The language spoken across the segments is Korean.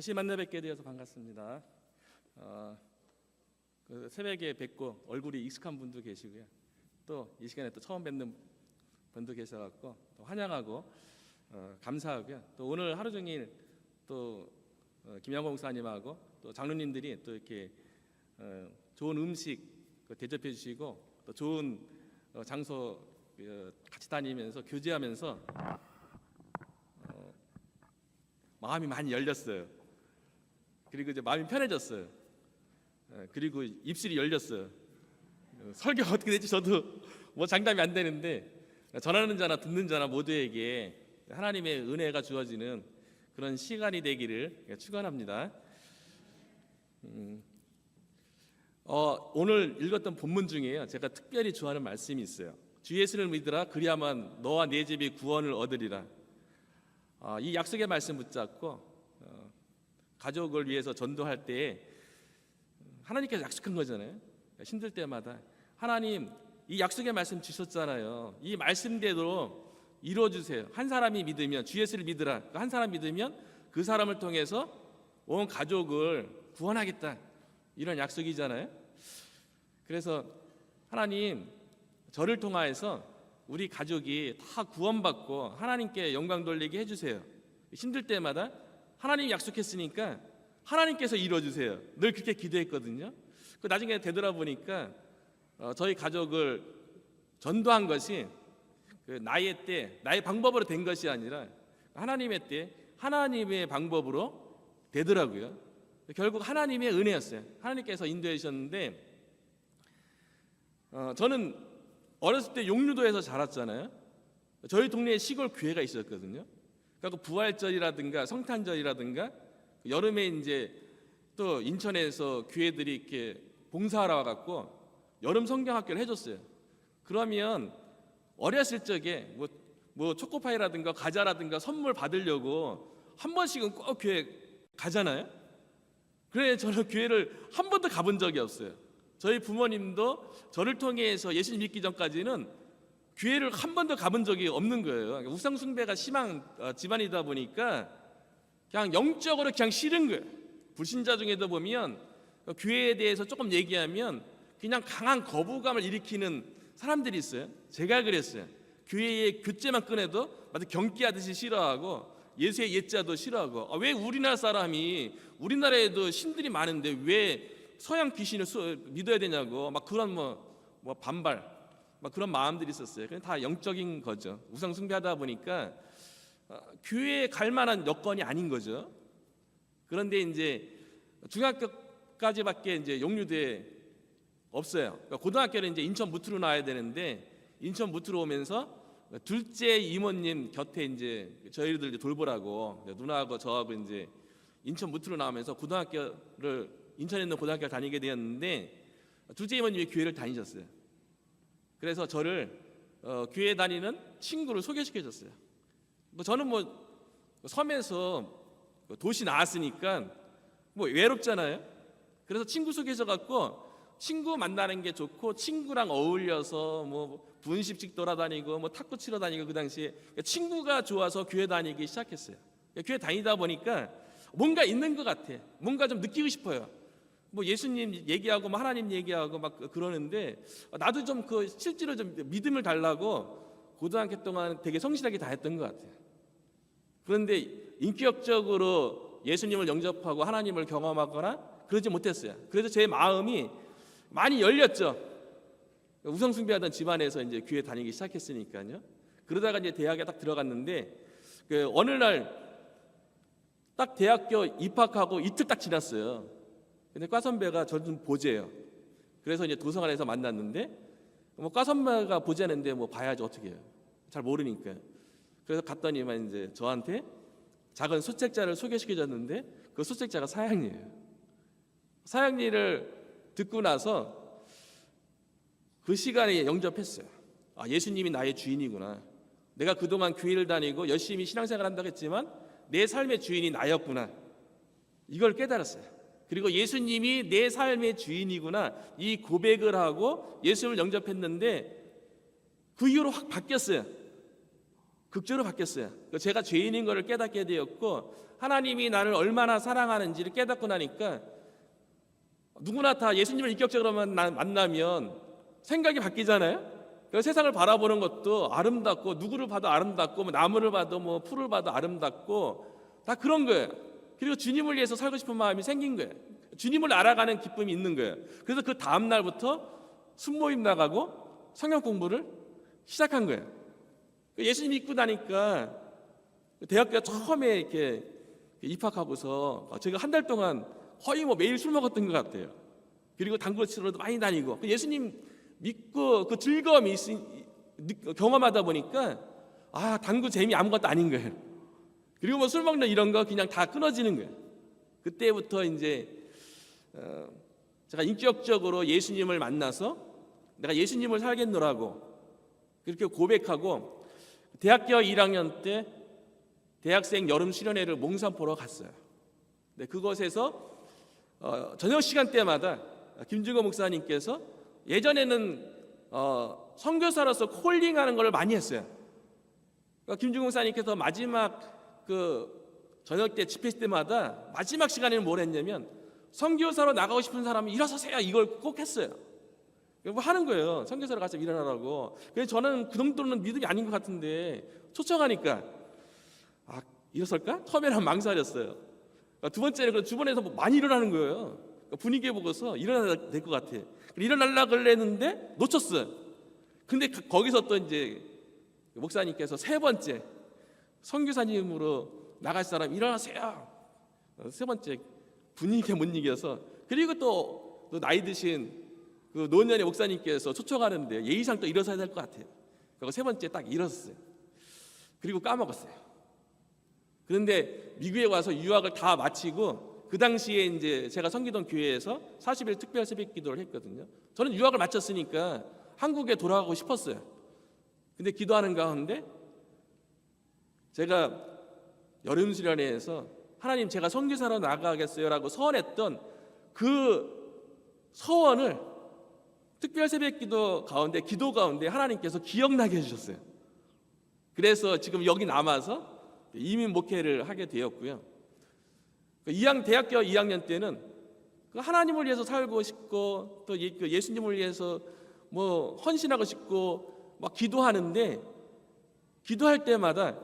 다시 만나 뵙게 되어서 반갑습니다. 새벽에 뵙고 얼굴이 익숙한 분도 계시고요. 또 이 시간에 또 처음 뵙는 분도 계셔갖고 또 환영하고 감사하고요. 또 오늘 하루 종일 또 김영광 목사님하고 또 장로님들이 또 이렇게 좋은 음식 대접해 주시고 또 좋은 장소 같이 다니면서 교제하면서 마음이 많이 열렸어요. 그리고 이제 마음이 편해졌어요. 그리고 입술이 열렸어요. 설교가 어떻게 될지 저도 뭐 장담이 안 되는데 전하는 자나 듣는 자나 모두에게 하나님의 은혜가 주어지는 그런 시간이 되기를 축원합니다. 오늘 읽었던 본문 중에요, 제가 특별히 좋아하는 말씀이 있어요. 주 예수를 믿으라, 그리하면 너와 네 집이 구원을 얻으리라. 이 약속의 말씀 붙잡고 가족을 위해서 전도할 때 하나님께서 약속한 거잖아요. 힘들 때마다 하나님 이 약속의 말씀 주셨잖아요. 이 말씀대로 이루어주세요. 한 사람이 믿으면, 주 예수를 믿으라, 한 사람 믿으면 그 사람을 통해서 온 가족을 구원하겠다, 이런 약속이잖아요. 그래서 하나님 저를 통하여서 우리 가족이 다 구원받고 하나님께 영광 돌리게 해주세요. 힘들 때마다 하나님이 약속했으니까 하나님께서 이루어주세요. 늘 그렇게 기도했거든요. 나중에 되돌아보니까 저희 가족을 전도한 것이 나의 때, 나의 방법으로 된 것이 아니라 하나님의 때, 하나님의 방법으로 되더라고요. 결국 하나님의 은혜였어요. 하나님께서 인도해 주셨는데, 저는 어렸을 때 용류도에서 자랐잖아요. 저희 동네에 시골 교회가 있었거든요. 그러니까 부활절이라든가 성탄절이라든가 여름에 이제 또 인천에서 교회들이 이렇게 봉사하러 와갖고 여름 성경학교를 해줬어요. 그러면 어렸을 적에 뭐 초코파이라든가 과자라든가 선물 받으려고 한 번씩은 꼭 교회 가잖아요. 그래 저는 교회를 한 번도 가본 적이 없어요. 저희 부모님도 저를 통해서 예수님 믿기 전까지는 교회를 한 번도 가본 적이 없는 거예요. 우상 숭배가 심한 집안이다 보니까 그냥 영적으로 그냥 싫은 거예요. 불신자 중에도 보면 교회에 대해서 조금 얘기하면 그냥 강한 거부감을 일으키는 사람들이 있어요. 제가 그랬어요. 교회의 교제만 꺼내도 마치 경기하듯이 싫어하고 예수의 옛자도 싫어하고, 왜 우리나라 사람이, 우리나라에도 신들이 많은데 왜 서양 귀신을 믿어야 되냐고 막 그런 뭐 반발, 막 그런 마음들이 있었어요. 그냥 다 영적인 거죠. 우상 숭배하다 보니까 교회에 갈 만한 여건이 아닌 거죠. 그런데 이제 중학교까지밖에 이제 용류대에 없어요. 그러니까 고등학교는 이제 인천 무트로 나와야 되는데, 인천 무트로 오면서 둘째 이모님 곁에 이제 저희들 돌보라고 누나하고 저하고 이제 인천 무트로 나오면서 고등학교를, 인천에 있는 고등학교를 다니게 되었는데, 둘째 이모님이 교회를 다니셨어요. 그래서 저를 교회 다니는 친구를 소개시켜 줬어요. 저는 섬에서 도시 나왔으니까 외롭잖아요. 그래서 친구 소개해줘 갖고 친구 만나는 게 좋고, 친구랑 어울려서 분식집 돌아다니고 탁구 치러 다니고, 그 당시에 친구가 좋아서 교회 다니기 시작했어요. 교회 다니다 보니까 뭔가 있는 것 같아. 뭔가 좀 느끼고 싶어요. 예수님 얘기하고 하나님 얘기하고 막 그러는데, 나도 좀 실제로 좀 믿음을 달라고 고등학교 동안 되게 성실하게 다 했던 것 같아요. 그런데 인격적으로 예수님을 영접하고 하나님을 경험하거나 그러지 못했어요. 그래서 제 마음이 많이 열렸죠. 우상 숭배하던 집안에서 이제 교회 다니기 시작했으니까요. 그러다가 이제 대학에 딱 들어갔는데, 어느 날 딱 대학교 입학하고 이틀 딱 지났어요. 근데 과 선배가 저 좀 보재요. 그래서 이제 도서관에서 만났는데, 과 선배가 보재하는데 봐야지 어떻게 해요. 잘 모르니까. 그래서 갔더니만 이제 저한테 작은 수책자를 소개시켜줬는데, 그 수책자가 사양리예요. 사양리를 듣고 나서 그 시간에 영접했어요. 예수님이 나의 주인이구나. 내가 그동안 교회를 다니고 열심히 신앙생활 한다고 했지만 내 삶의 주인이 나였구나. 이걸 깨달았어요. 그리고 예수님이 내 삶의 주인이구나, 이 고백을 하고 예수님을 영접했는데 그 이후로 확 바뀌었어요. 극적으로 바뀌었어요. 제가 죄인인 것을 깨닫게 되었고 하나님이 나를 얼마나 사랑하는지를 깨닫고 나니까 누구나 다 예수님을 인격적으로 만나면 생각이 바뀌잖아요. 세상을 바라보는 것도 아름답고 누구를 봐도 아름답고 뭐 나무를 봐도 뭐 풀을 봐도 아름답고 다 그런 거예요. 그리고 주님을 위해서 살고 싶은 마음이 생긴 거예요. 주님을 알아가는 기쁨이 있는 거예요. 그래서 그 다음 날부터 순모임 나가고 성경 공부를 시작한 거예요. 예수님 믿고 나니까 대학교 처음에 이렇게 입학하고서 제가 한 달 동안 거의 뭐 매일 술 먹었던 것 같아요. 그리고 당구 치러도 많이 다니고 예수님 믿고 그 즐거움이 경험하다 보니까 당구 재미 아무것도 아닌 거예요. 그리고 뭐 술 먹는 이런 거 그냥 다 끊어지는 거예요. 그때부터 이제 제가 인격적으로 예수님을 만나서 내가 예수님을 살겠노라고 그렇게 고백하고 대학교 1학년 때 대학생 여름 수련회를 몽산포로 갔어요. 네, 그곳에서 저녁 시간대마다 김중호 목사님께서 예전에는 선교사로서 콜링하는 걸 많이 했어요. 그러니까 김중호 목사님께서 마지막 그 저녁 때 집회 때마다 마지막 시간에는 뭘 했냐면 선교사로 나가고 싶은 사람은 일어서세요 이걸 꼭 했어요. 뭐 하는 거예요. 선교사로 가서 일어나라고. 그래서 저는 그 정도는 믿음이 아닌 것 같은데 초청하니까 일어설까? 처음에는 망설였어요. 두 번째는 그 주변에서 뭐 많이 일어나는 거예요. 분위기 보고서 일어나야 될 것 같아. 일어나려고 그랬는데 놓쳤어요. 근데 거기서 또 이제 목사님께서 세 번째 선교사님으로 나갈 사람 일어나세요. 세 번째 분위기에 못 이겨서 그리고 또 나이 드신 그 노년의 목사님께서 초청하는데 예의상 또 일어서야 될 것 같아요. 그리고 세 번째 딱 일어섰어요. 그리고 까먹었어요. 그런데 미국에 와서 유학을 다 마치고 그 당시에 이제 제가 섬기던 교회에서 40일 특별 새벽 기도를 했거든요. 저는 유학을 마쳤으니까 한국에 돌아가고 싶었어요. 근데 기도하는 가운데 제가 여름 수련회에서 하나님 제가 선교사로 나가겠어요라고 서원했던 그 서원을 특별 새벽 기도 가운데 하나님께서 기억나게 해주셨어요. 그래서 지금 여기 남아서 이민 목회를 하게 되었고요. 대학교 2학년 때는 하나님을 위해서 살고 싶고 또 예수님을 위해서 뭐 헌신하고 싶고 막 기도하는데 기도할 때마다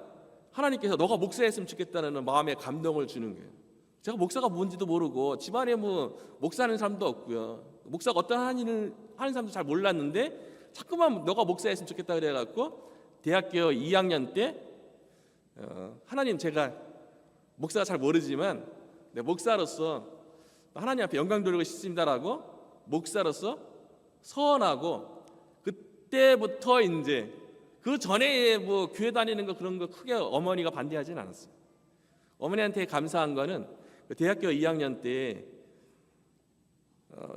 하나님께서 너가 목사했으면 좋겠다는 마음에 감동을 주는 거예요. 제가 목사가 뭔지도 모르고 집안에 뭐 목사하는 사람도 없고요. 목사가 어떤 하는 사람도 잘 몰랐는데 자꾸만 너가 목사했으면 좋겠다 그래갖고 대학교 2학년 때 하나님 제가 목사가 잘 모르지만 목사로서 하나님 앞에 영광 돌리고 싶습니다라고 목사로서 서원하고 그때부터 이제 그 전에 뭐 교회 다니는 거 그런 거 크게 어머니가 반대하진 않았어요. 어머니한테 감사한 거는 대학교 2학년 때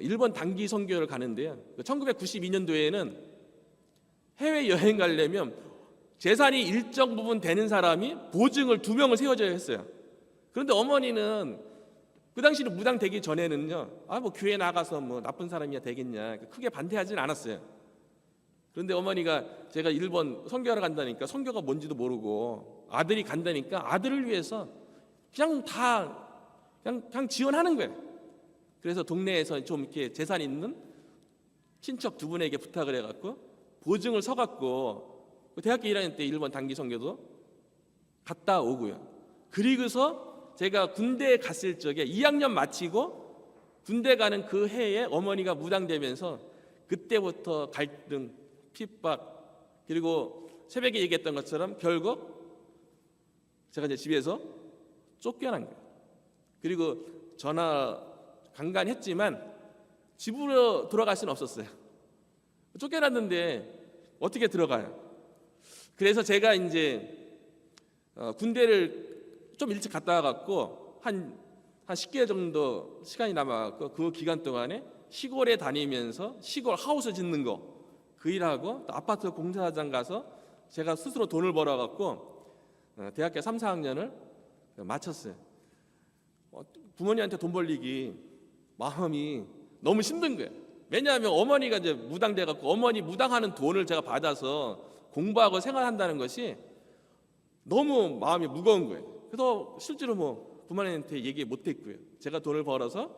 일본 단기 선교를 가는데요. 1992년도에는 해외 여행 가려면 재산이 일정 부분 되는 사람이 보증을 2명을 세워줘야 했어요. 그런데 어머니는 그 당시는 무당 되기 전에는요, 뭐 교회 나가서 뭐 나쁜 사람이야 되겠냐 크게 반대하지는 않았어요. 그런데 어머니가 제가 일본 선교하러 간다니까 선교가 뭔지도 모르고 아들이 간다니까 아들을 위해서 그냥 지원하는 거예요. 그래서 동네에서 좀 이렇게 재산 있는 친척 2분에게 부탁을 해갖고 보증을 서갖고 대학교 1학년 때 일본 단기 선교도 갔다 오고요. 그리고서 제가 군대에 갔을 적에 2학년 마치고 군대 가는 그 해에 어머니가 무당되면서 그때부터 갈등, 핍박 그리고 새벽에 얘기했던 것처럼 결국 제가 이제 집에서 쫓겨난 거예요. 그리고 전화 간간했지만 집으로 돌아갈 수는 없었어요. 쫓겨났는데 어떻게 들어가요? 그래서 제가 이제 군대를 좀 일찍 갔다 와갖고 한 10개월 정도 시간이 남아갖고 그 기간 동안에 시골에 다니면서 시골 하우스 짓는 거 그 일하고 또 아파트 공사장 가서 제가 스스로 돈을 벌어갖고 대학교 3, 4학년을 마쳤어요. 부모님한테 돈 벌리기 마음이 너무 힘든 거예요. 왜냐하면 어머니가 이제 무당돼갖고 어머니 무당하는 돈을 제가 받아서 공부하고 생활한다는 것이 너무 마음이 무거운 거예요. 그래서 실제로 뭐 부모님한테 얘기 못했고요. 제가 돈을 벌어서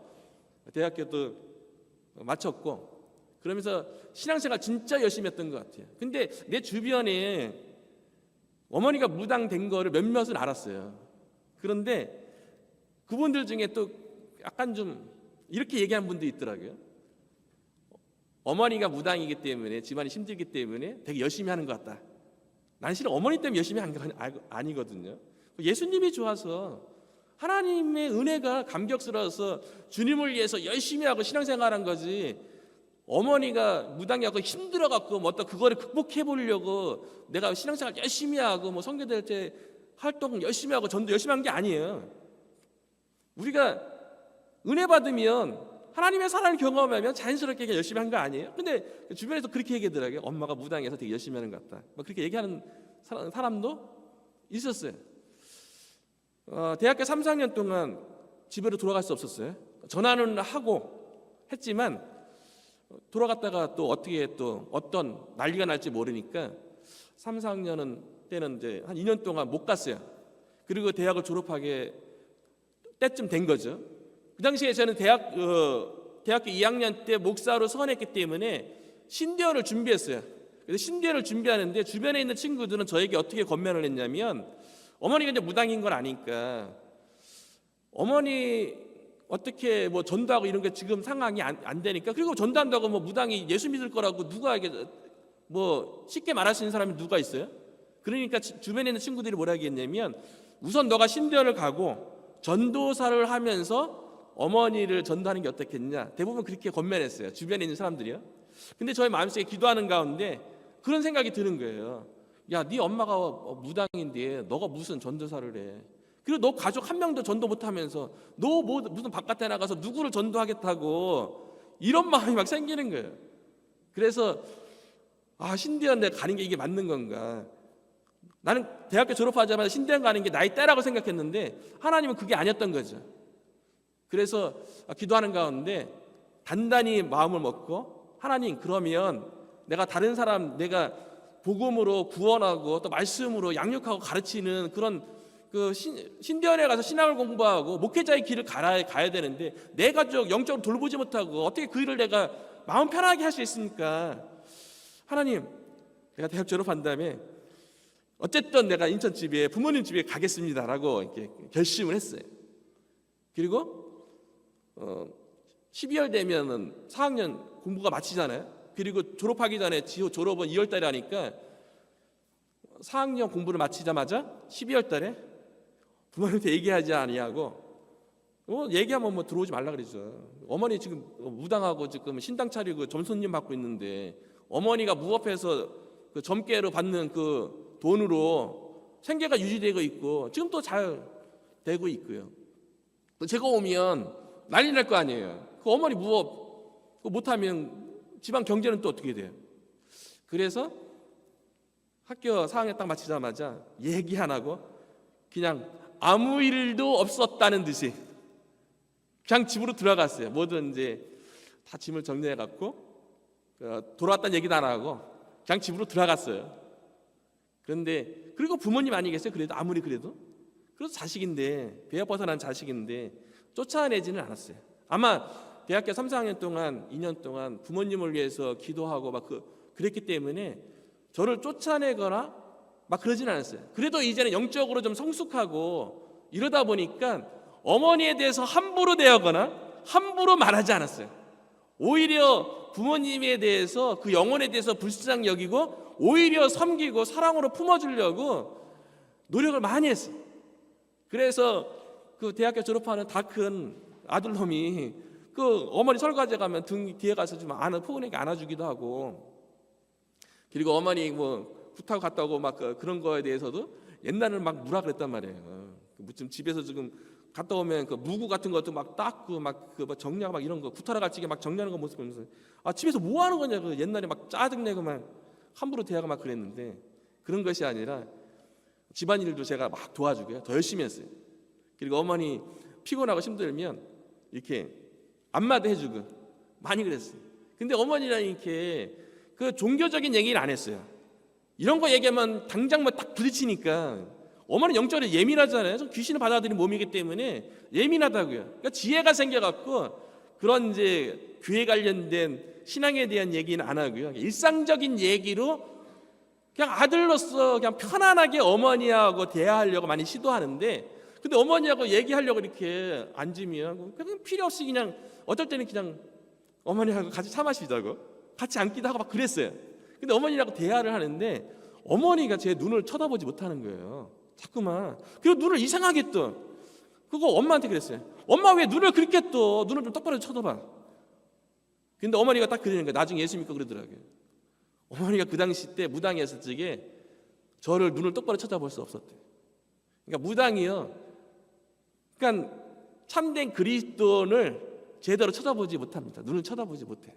대학교도 마쳤고 그러면서 신앙생활 진짜 열심히 했던 것 같아요. 근데 내 주변에 어머니가 무당된 거를 몇몇은 알았어요. 그런데 그분들 중에 또 약간 좀 이렇게 얘기하는 분도 있더라고요. 어머니가 무당이기 때문에 집안이 힘들기 때문에 되게 열심히 하는 것 같다. 난 실은 어머니 때문에 열심히 하는 거 아니거든요. 예수님이 좋아서 하나님의 은혜가 감격스러워서 주님을 위해서 열심히 하고 신앙생활한 거지. 어머니가 무당이하고 힘들어갖고 뭐 어떤 그거를 극복해 보려고 내가 신앙생활 열심히 하고 뭐 성교될 때 활동 열심히 하고 전도 열심히 한 게 아니에요. 우리가 은혜 받으면 하나님의 사랑을 경험하면 자연스럽게 열심히 한 거 아니에요? 근데 주변에서 그렇게 얘기하더라고요. 엄마가 무당해서 되게 열심히 하는 것 같다. 뭐 그렇게 얘기하는 사람도 있었어요. 대학교 3, 4년 동안 집으로 돌아갈 수 없었어요. 전화는 하고 했지만 돌아갔다가 또 어떻게 또 어떤 난리가 날지 모르니까 3, 4학년 때는 이제 한 2년 동안 못 갔어요. 그리고 대학을 졸업하게 때쯤 된 거죠. 그 당시에 저는 대학교 2학년 때 목사로 선했기 때문에 신대원을 준비했어요. 그래서 신대원을 준비하는데 주변에 있는 친구들은 저에게 어떻게 권면을 했냐면 어머니가 이제 무당인 걸 아니까 어머니 어떻게 뭐 전도하고 이런 게 지금 상황이 안 되니까 그리고 전도한다고 뭐 무당이 예수 믿을 거라고 누가 이게 뭐 쉽게 말할 수 있는 사람이 누가 있어요? 그러니까 주변에 있는 친구들이 뭐라 하겠냐면 우선 너가 신대원을 가고 전도사를 하면서 어머니를 전도하는 게 어떻겠냐. 대부분 그렇게 권면했어요. 주변에 있는 사람들이요. 근데 저희 마음속에 기도하는 가운데 그런 생각이 드는 거예요. 야, 네 엄마가 무당인데 너가 무슨 전도사를 해. 그리고 너 가족 한 명도 전도 못하면서 너 뭐 무슨 바깥에 나가서 누구를 전도하겠다고 이런 마음이 막 생기는 거예요. 그래서 신대원 내가 가는 게 이게 맞는 건가. 나는 대학교 졸업하자마자 신대원 가는 게 나의 때라고 생각했는데 하나님은 그게 아니었던 거죠. 그래서 기도하는 가운데 단단히 마음을 먹고 하나님 그러면 내가 다른 사람 내가 복음으로 구원하고 또 말씀으로 양육하고 가르치는 그런 그 신대원에 가서 신학을 공부하고 목회자의 길을 가야 되는데 내 가족 영적으로 돌보지 못하고 어떻게 그 일을 내가 마음 편하게 할 수 있습니까? 하나님 내가 대학 졸업한 다음에 어쨌든 내가 인천 집에 부모님 집에 가겠습니다라고 이렇게 결심을 했어요. 그리고 12월 되면은 4학년 공부가 마치잖아요. 그리고 졸업하기 전에 졸업은 2월 달에 하니까 4학년 공부를 마치자마자 12월 달에 부모님한테 얘기하지 아니하고 얘기하면 뭐 들어오지 말라 그러죠. 어머니 지금 무당하고 지금 신당 차리고 점손님 받고 있는데 어머니가 무업해서 그 점괘로 받는 그 돈으로 생계가 유지되고 있고 지금 또 잘 되고 있고요. 제가 오면 난리 날 거 아니에요. 그 어머니 무업 못하면 집안 경제는 또 어떻게 돼요? 그래서 학교 4학년 딱 마치자마자 얘기 안 하고 그냥 아무 일도 없었다는 듯이 그냥 집으로 들어갔어요. 뭐든 이제 다 짐을 정리해 갖고 돌아왔다는 얘기도 안 하고 그냥 집으로 들어갔어요. 그런데 그리고 부모님 아니겠어요? 그래도 아무리 그래도 그래서 자식인데 배가 벗어난 자식인데 쫓아내지는 않았어요. 아마 대학교 3, 4학년 동안 2년 동안 부모님을 위해서 기도하고 막 그랬기 때문에 저를 쫓아내거나 막 그러지는 않았어요. 그래도 이제는 영적으로 좀 성숙하고 이러다 보니까 어머니에 대해서 함부로 대하거나 함부로 말하지 않았어요. 오히려 부모님에 대해서 그 영혼에 대해서 불쌍히 여기고 오히려 섬기고 사랑으로 품어주려고 노력을 많이 했어요. 그래서 그 대학교 졸업하는 다 큰 아들놈이 그 어머니 설거지 가면 등 뒤에 가서 좀 포근하게 안아주기도 하고 그리고 어머니 뭐 부탁 갔다 오고 막 그런 거에 대해서도 옛날에는 막 뭐라 그랬단 말이에요. 무슨 집에서 지금 갔다 오면 그 무구 같은 것도 막 닦고 막 그 정리하고 막 이런 거 구타라 갈치게 막 정리하는 거 모습 보면서 집에서 뭐 하는 거냐 그 옛날에 막 짜증내고 막 함부로 대하고 막 그랬는데 그런 것이 아니라 집안일도 제가 막 도와주고요. 더 열심히 했어요. 그리고 어머니 피곤하고 힘들면 이렇게 안마도 해주고 많이 그랬어요. 근데 어머니랑 이렇게 그 종교적인 얘기를 안 했어요. 이런 거 얘기하면 당장 뭐 딱 부딪히니까 어머니 영적으로 예민하잖아요. 귀신을 받아들인 몸이기 때문에 예민하다고요. 그러니까 지혜가 생겨갖고 그런 이제 교회 관련된 신앙에 대한 얘기는 안 하고요. 일상적인 얘기로 그냥 아들로서 그냥 편안하게 어머니하고 대화하려고 많이 시도하는데, 근데 어머니하고 얘기하려고 이렇게 앉으면 그냥 필요 없이 그냥 어떨 때는 그냥 어머니하고 같이 차 마시자고 같이 앉기도 하고 막 그랬어요. 근데 어머니하고 대화를 하는데 어머니가 제 눈을 쳐다보지 못하는 거예요. 자꾸만. 그리고 눈을 이상하게 떠. 그거 엄마한테 그랬어요. 엄마 왜 눈을 그렇게 떠? 눈을 좀 똑바로 쳐다봐. 근데 어머니가 딱 그러는 거예요. 나중에 예수 믿고 그러더라고요. 어머니가 그 당시 때 무당이었을 적에 저를 눈을 똑바로 쳐다볼 수 없었대요. 그러니까 무당이요. 그러니까 참된 그리스도인을 제대로 쳐다보지 못합니다. 눈을 쳐다보지 못해.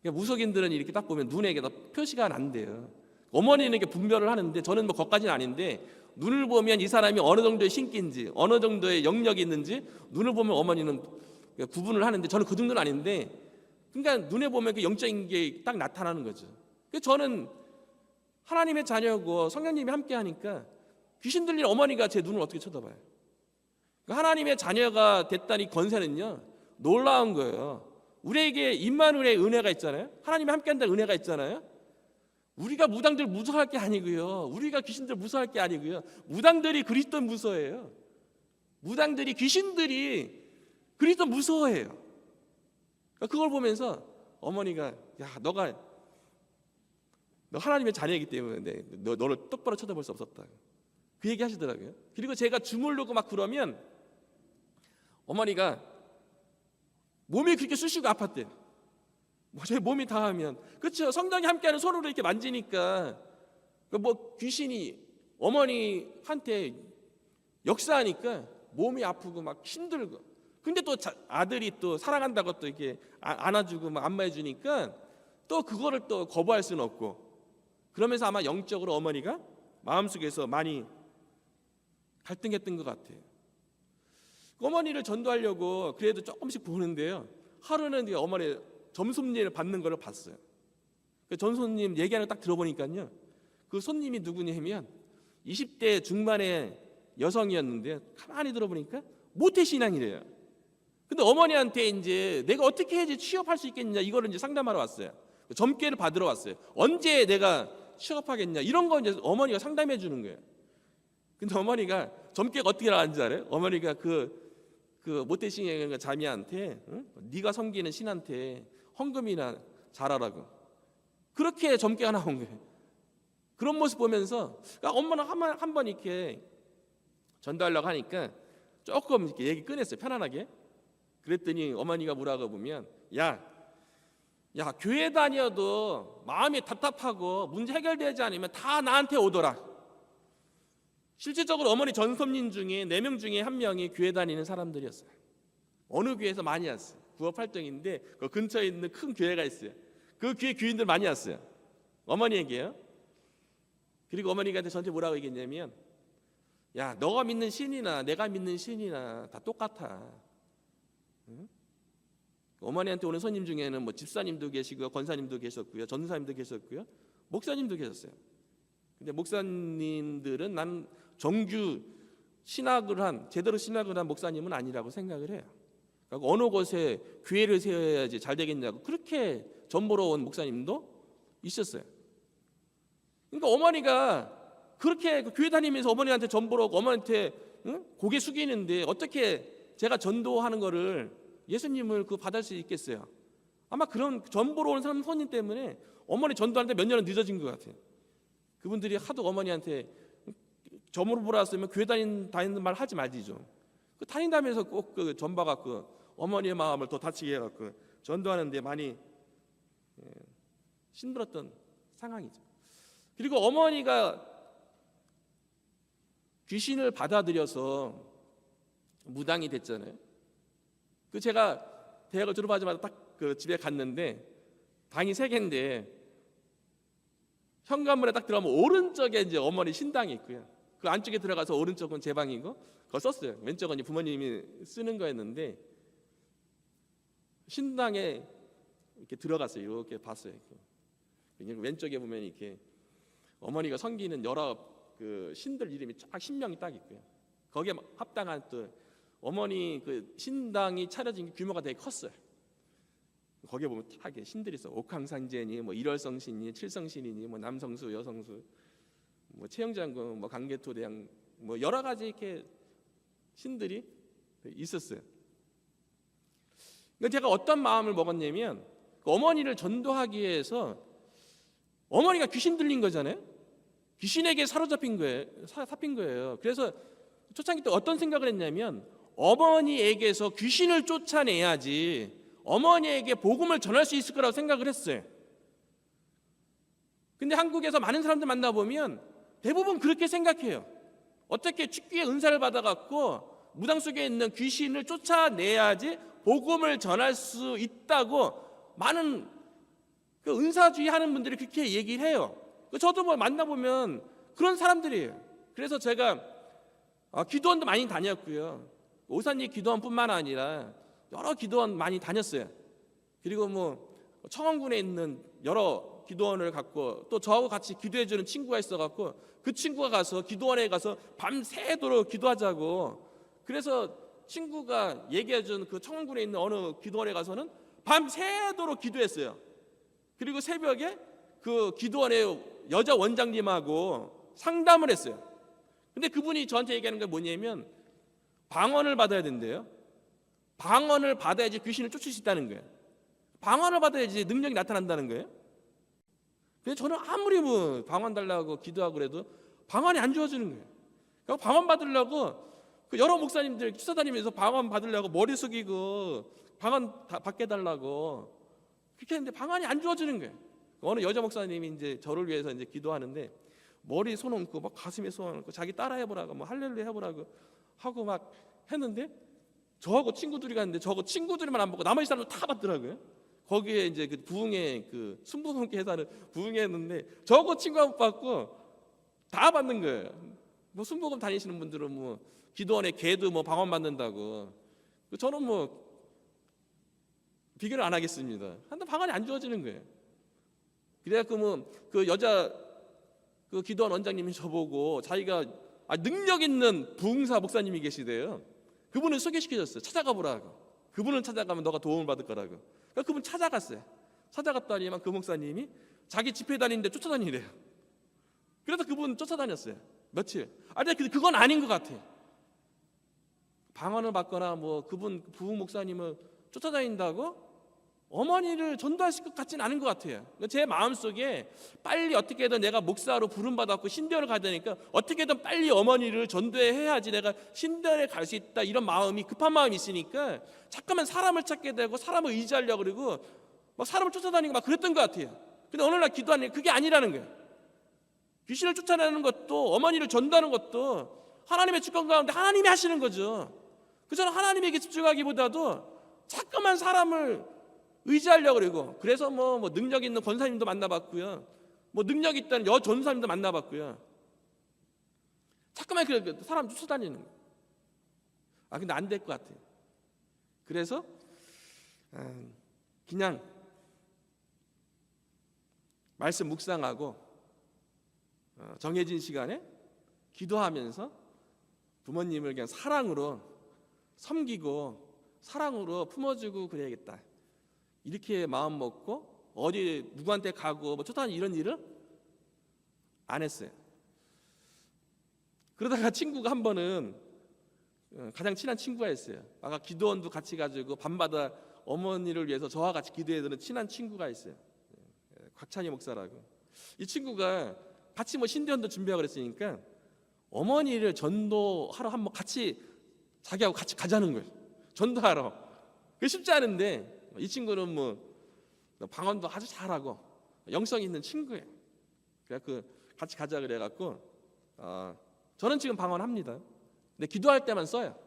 그러니까 무속인들은 이렇게 딱 보면 눈에 표시가 안 돼요. 어머니는 이렇게 분별을 하는데 저는 뭐 거기까지는 아닌데, 눈을 보면 이 사람이 어느 정도의 신기인지 어느 정도의 영역이 있는지 눈을 보면 어머니는 구분을 하는데 저는 그 정도는 아닌데, 그러니까 눈에 보면 그 영적인 게 딱 나타나는 거죠. 그래서 저는 하나님의 자녀고 성령님이 함께 하니까 귀신 들린 어머니가 제 눈을 어떻게 쳐다봐요. 그러니까 하나님의 자녀가 됐다는 권세는요 놀라운 거예요. 우리에게 임마누엘의 은혜가 있잖아요. 하나님이 함께 한다는 은혜가 있잖아요. 우리가 무당들 무서워할 게 아니고요, 우리가 귀신들 무서워할 게 아니고요, 무당들이 그리스도 무서워해요. 무당들이 귀신들이 그리스도 무서워해요. 그러니까 그걸 보면서 어머니가 야 너 하나님의 자녀이기 때문에 너를 똑바로 쳐다볼 수 없었다, 그 얘기 하시더라고요. 그리고 제가 주물르고 막 그러면 어머니가 몸이 그렇게 쑤시고 아팠대요. 제 몸이 닿으면, 그렇죠, 성령이 함께하는 손으로 이렇게 만지니까 뭐 귀신이 어머니한테 역사하니까 몸이 아프고 막 힘들고, 근데 또 아들이 또 사랑한다고 또 이렇게 안아주고 막 안마해주니까 또 그거를 또 거부할 수는 없고, 그러면서 아마 영적으로 어머니가 마음속에서 많이 갈등했던 것 같아요. 어머니를 전도하려고 그래도 조금씩 보는데요, 하루는 어머니 점손님을 받는 걸 봤어요. 그 전손님 얘기하는 거 딱 들어보니까요, 그 손님이 누구냐면 20대 중반의 여성이었는데 가만히 들어보니까 모태신앙이래요. 근데 어머니한테 이제 내가 어떻게 해야지 취업할 수 있겠냐, 이거를 이제 상담하러 왔어요. 점괘를 받으러 왔어요. 언제 내가 취업하겠냐, 이런 거 이제 어머니가 상담해 주는 거예요. 근데 어머니가 점괘가 어떻게 나왔는지 알아요? 어머니가 그 모태신앙의 자매한테 네가 섬기는 신한테 헌금이나 잘하라고, 그렇게 점괘가 나온 거예요. 그런 모습 보면서 그러니까 엄마는 한 번 이렇게 전도하려고 하니까 조금 이렇게 얘기 꺼냈어요, 편안하게. 그랬더니 어머니가 뭐라고 보면, 야 교회 다녀도 마음이 답답하고 문제 해결되지 않으면 다 나한테 오더라. 실질적으로 어머니 전손님 중에 4명 중에 1명이 교회 다니는 사람들이었어요. 어느 교회에서 많이 왔어요. 부업 활동인데 그 근처에 있는 큰 교회가 있어요. 그 교회 교인들 많이 왔어요, 어머니에게요. 그리고 어머니가 저한테 뭐라고 얘기했냐면, 야 너가 믿는 신이나 내가 믿는 신이나 다 똑같아. 응? 어머니한테 오는 손님 중에는 뭐 집사님도 계시고 권사님도 계셨고요, 전사님도 계셨고요, 목사님도 계셨어요. 근데 목사님들은 난 정규 제대로 신학을 한 목사님은 아니라고 생각을 해요. 그러니까 어느 곳에 교회를 세워야지 잘 되겠냐고 그렇게 전보러 온 목사님도 있었어요. 그러니까 어머니가 그렇게 교회 다니면서 어머니한테 전보러 오고 어머니한테 고개 숙이는데 어떻게 제가 전도하는 거를 예수님을 받을 수 있겠어요? 아마 그런 전보러 온 사람 손님 때문에 어머니 전도하는데 몇 년은 늦어진 것 같아요. 그분들이 하도 어머니한테 점으로 보러 왔으면 교회 다니는 말 하지 말지 좀. 다닌다면서 꼭 전봐갖고 어머니의 마음을 더 다치게 해갖고 전도하는데 많이 힘들었던 상황이죠. 그리고 어머니가 귀신을 받아들여서 무당이 됐잖아요. 제가 대학을 졸업하자마자 딱 집에 갔는데 방이 3개인데 현관문에 딱 들어가면 오른쪽에 이제 어머니 신당이 있고요. 그 안쪽에 들어가서 오른쪽은 제 방이고 그거 썼어요. 왼쪽은 이제 부모님이 쓰는 거였는데 신당에 이렇게 들어갔어요. 이렇게 봤어요. 이렇게. 왼쪽에 보면 이렇게 어머니가 섬기는 여러 그 신들 이름이 쫙 신명이 딱 있고요. 거기에 합당한 또 어머니 그 신당이 차려진 규모가 되게 컸어요. 거기에 보면 딱 신들이 있어. 옥황상제니, 뭐 일월성신이, 칠성신이니, 뭐 남성수, 여성수, 뭐 채영장군, 뭐 강개토대왕, 뭐 여러 가지 이렇게 신들이 있었어요. 제가 어떤 마음을 먹었냐면 어머니를 전도하기 위해서 어머니가 귀신 들린 거잖아요. 귀신에게 사로잡힌 거예요. 잡힌 거예요. 그래서 초창기 때 어떤 생각을 했냐면 어머니에게서 귀신을 쫓아내야지 어머니에게 복음을 전할 수 있을 거라고 생각을 했어요. 근데 한국에서 많은 사람들 만나보면 대부분 그렇게 생각해요. 어떻게 축기의 은사를 받아갖고 무당 속에 있는 귀신을 쫓아내야지 복음을 전할 수 있다고 많은 그 은사주의 하는 분들이 그렇게 얘기를 해요. 저도 뭐 만나보면 그런 사람들이에요. 그래서 제가 기도원도 많이 다녔고요. 오산리 기도원뿐만 아니라 여러 기도원 많이 다녔어요. 그리고 뭐 청원군에 있는 여러 기도원을 갖고 또 저하고 같이 기도해주는 친구가 있어갖고 그 친구가 가서 기도원에 가서 밤새도록 기도하자고, 그래서 친구가 얘기해준 그 청원군에 있는 어느 기도원에 가서는 밤새도록 기도했어요. 그리고 새벽에 그 기도원의 여자 원장님하고 상담을 했어요. 근데 그분이 저한테 얘기하는 게 뭐냐면 방언을 받아야 된대요. 방언을 받아야지 귀신을 쫓을 수 있다는 거예요. 방언을 받아야지 능력이 나타난다는 거예요. 근데 저는 아무리 뭐 방언 달라고 기도하고 그래도 방언이 안 주어지는 거예요. 그러니까 방언 받으려고 그 여러 목사님들 쫓아다니면서 방언 받으려고 머리 숙이고 방언 받게 달라고 그렇게 했는데 방언이 안 주어지는 거예요. 어느 여자 목사님이 이제 저를 위해서 이제 기도하는데 머리 손 얹고 막 가슴에 손 얹고 자기 따라 해보라고 뭐 할렐루야 해보라고 하고 막 했는데 저하고 친구들이 갔는데 저하고 친구들만 안 받고 나머지 사람들 다 받더라고요. 거기에 이제 그 부흥회 그 순부흥회 회사는 부흥회 했는데 저하고 친구가 못 받고 다 받는 거예요. 뭐 순복음 다니시는 분들은 뭐 기도원에 개도 뭐 방언 받는다고, 저는 뭐 비교를 안 하겠습니다. 근데 방언이 안 주어지는 거예요. 그래갖고 뭐 그 여자 그 기도원 원장님이 저보고 자기가 능력 있는 부흥사 목사님이 계시대요. 그분을 소개시켜줬어요. 찾아가 보라고. 그분을 찾아가면 너가 도움을 받을 거라고. 그러니까 그분 찾아갔어요. 찾아갔더니만 그 목사님이 자기 집회 다니는데 쫓아다니래요. 그래서 그분 쫓아다녔어요. 며칠. 근데 그건 아닌 것 같아. 방언을 받거나 뭐 그분 부흥 목사님을 쫓아다닌다고 어머니를 전도하실 것 같지는 않은 것 같아요. 제 마음속에 빨리 어떻게든 내가 목사로 부름받았고 신대원을 가야 되니까 어떻게든 빨리 어머니를 전도해야지 내가 신대원에 갈 수 있다, 이런 마음이, 급한 마음이 있으니까 잠깐만 사람을 찾게 되고 사람을 의지하려고 그러고 막 사람을 쫓아다니고 막 그랬던 것 같아요. 근데 어느 날 기도하니 그게 아니라는 거예요. 귀신을 쫓아내는 것도 어머니를 전도하는 것도 하나님의 주권 가운데 하나님이 하시는 거죠. 저는 하나님에게 집중하기보다도 잠깐만 사람을 의지하려고 그러고, 그래서 뭐 능력 있는 권사님도 만나봤고요, 뭐 능력 있다는 전사님도 만나봤고요. 잠깐만 그래 사람 쫓아다니는 거예요. 근데 안 될 것 같아요. 그래서 그냥 말씀 묵상하고 정해진 시간에 기도하면서 부모님을 그냥 사랑으로 섬기고 사랑으로 품어주고 그래야겠다, 이렇게 마음 먹고 어디 누구한테 가고 뭐 쫓아다니는 이런 일을 안 했어요. 그러다가 친구가 한 번은 가장 친한 친구가 있어요. 아까 기도원도 같이 가지고 밤마다 어머니를 위해서 저와 같이 기도해드는 친한 친구가 있어요. 곽찬희 목사라고. 이 친구가 같이 뭐 신대원도 준비하고 그랬으니까 어머니를 전도하러 한번 같이 자기하고 같이 가자는 거예요. 전도하러. 그게 쉽지 않은데 이 친구는 뭐 방언도 아주 잘하고 영성 있는 친구예요. 그래서 같이 가자 그래갖고 저는 지금 방언합니다. 근데 기도할 때만 써요.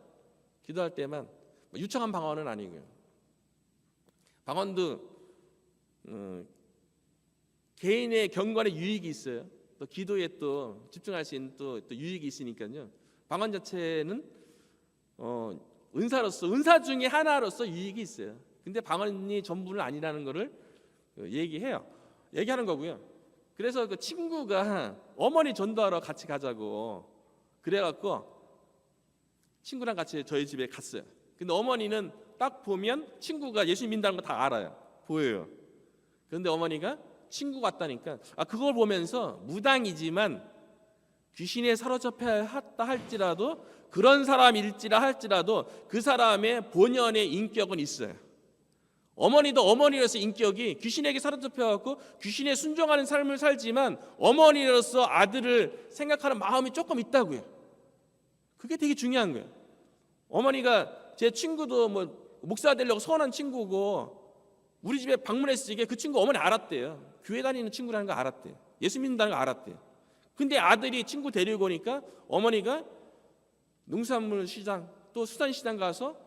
기도할 때만, 유창한 방언은 아니고요. 방언도 개인의 경건의 유익이 있어요. 또 기도에 또 집중할 수 있는 또 유익이 있으니까요. 방언 자체는 은사 중에 하나로서 유익이 있어요. 근데 방언이 전부는 아니라는 것을 얘기하는 거고요. 그래서 그 친구가 어머니 전도하러 같이 가자고 그래갖고 친구랑 같이 저희 집에 갔어요. 근데 어머니는 딱 보면 친구가 예수 믿는다는 거 다 알아요. 보여요. 그런데 어머니가 친구 같다니까 그걸 보면서 무당이지만 귀신에 사로잡혀 했다 할지라도 그런 사람일지라 할지라도 그 사람의 본연의 인격은 있어요. 어머니도 어머니로서 인격이 귀신에게 사로잡혀갖고 귀신에 순종하는 삶을 살지만 어머니로서 아들을 생각하는 마음이 조금 있다고요. 그게 되게 중요한 거예요. 어머니가 제 친구도 뭐 목사 되려고 소원한 친구고 우리 집에 방문했을 때 그 친구 어머니 알았대요. 교회 다니는 친구라는 거 알았대요. 예수 믿는다는 거 알았대요. 근데 아들이 친구 데리고 오니까 어머니가 농산물 시장 또 수산시장 가서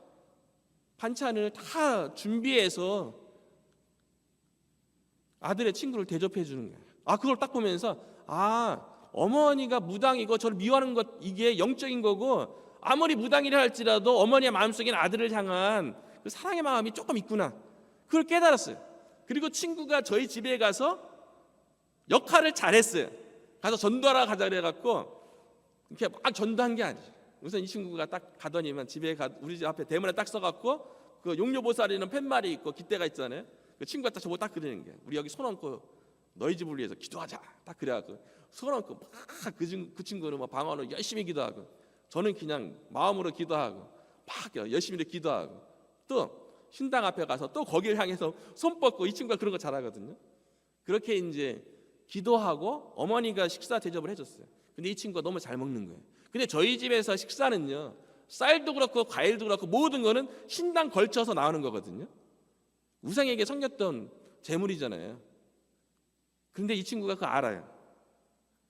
반찬을 다 준비해서 아들의 친구를 대접해 주는 거예요. 그걸 딱 보면서 어머니가 무당이고 저를 미워하는 것 이게 영적인 거고 아무리 무당이라 할지라도 어머니의 마음속에는 아들을 향한 그 사랑의 마음이 조금 있구나. 그걸 깨달았어요. 그리고 친구가 저희 집에 가서 역할을 잘했어요. 가서 전도하러 가자 그래갖고 이렇게 막 전도한 게 아니에요. 우선 이 친구가 딱 가더니만 집에 우리 집 앞에 대문에 딱 써갖고 그 용료보살이는 팻말이 있고 깃대가 있잖아요. 그 친구가 딱 저거 딱 그리는 거예요. 우리 여기 손 얹고 너희 집을 위해서 기도하자. 딱 그래갖고 손 얹고 막 그 친구는 막 방언으로 열심히 기도하고 저는 그냥 마음으로 기도하고 막 열심히 기도하고 또 신당 앞에 가서 또 거기를 향해서 손 뻗고 이 친구가 그런 거 잘하거든요. 그렇게 이제 기도하고 어머니가 식사 대접을 해줬어요. 근데 이 친구가 너무 잘 먹는 거예요. 근데 저희 집에서 식사는요 쌀도 그렇고 과일도 그렇고 모든 거는 신당 걸쳐서 나오는 거거든요. 우상에게 섬겼던 재물이잖아요. 그런데 이 친구가 그거 알아요.